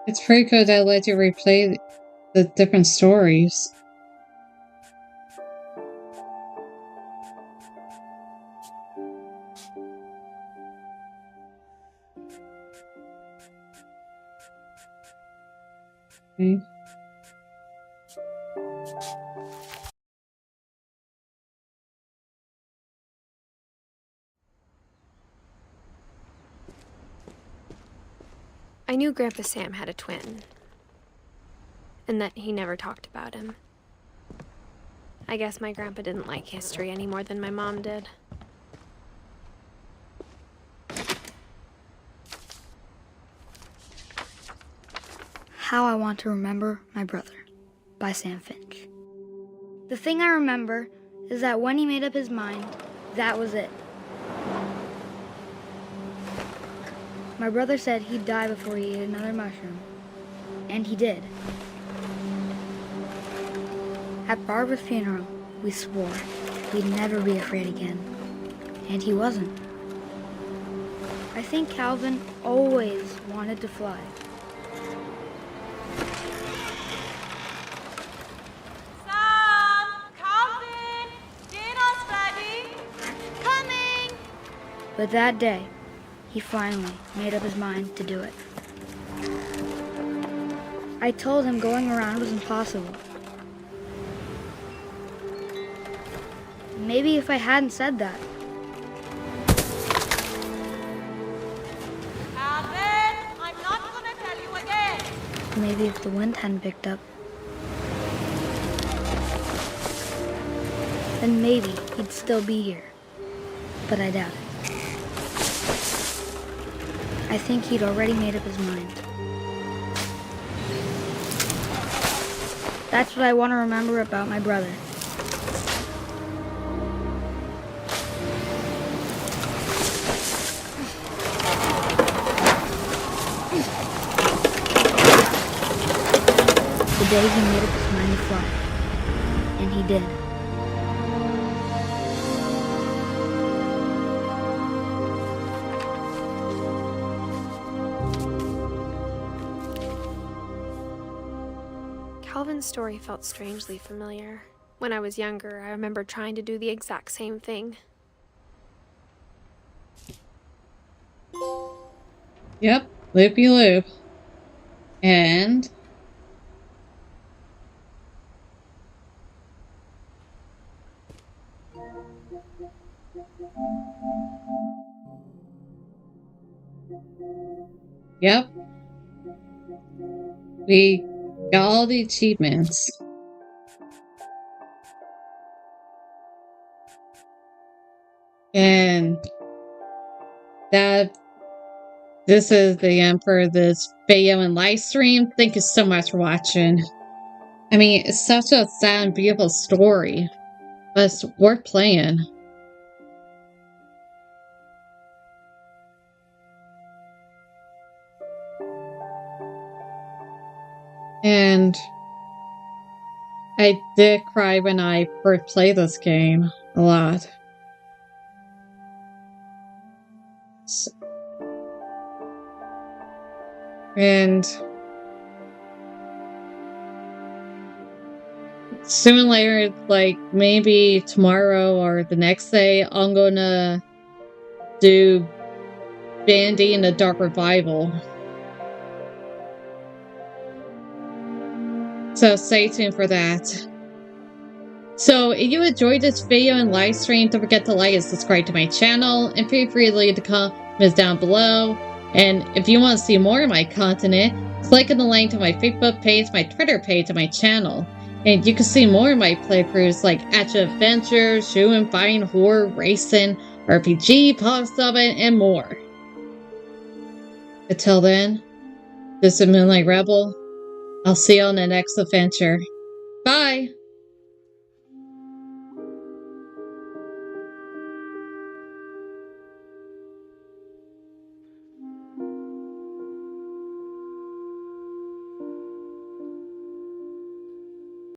It's pretty cool that I let you replay the different stories. Okay. I knew Grandpa Sam had a twin, and that he never talked about him. I guess my grandpa didn't like history any more than my mom did. How I Want to Remember My Brother by Sam Finch. The thing I remember is that when he made up his mind, that was it. My brother said he'd die before he ate another mushroom. And he did. At Barbara's funeral, we swore we'd never be afraid again. And he wasn't. I think Calvin always wanted to fly. Sam! Calvin! Dinner's ready! Coming! But that day, he finally made up his mind to do it. I told him going around was impossible. Maybe if I hadn't said that. Calvin, I'm not gonna tell you again. Maybe if the wind hadn't picked up. Then maybe he'd still be here. But I doubt it. I think he'd already made up his mind. That's what I want to remember about my brother. The day he made up his mind to fly. And he did. Calvin's story felt strangely familiar. When I was younger, I remember trying to do the exact same thing. Yep, loopy-loop. And yep. We got all the achievements. And this is the end for this video and live stream. Thank you so much for watching. I mean, it's such a sad and beautiful story, but it's worth playing. And I did cry when I first played this game a lot. So, and soon later, like maybe tomorrow or the next day, I'm gonna do Bandy and the Dark Revival. So stay tuned for that. So if you enjoyed this video and live stream, don't forget to like and subscribe to my channel, and feel free to leave the comments down below. And if you want to see more of my content, click on the link to my Facebook page, my Twitter page, and my channel. And you can see more of my playthroughs like action adventures, shooting, fighting, horror, racing, RPG, pop subbing, and more. Until then, this is Moonlight Rebel. I'll see you on the next adventure. Bye!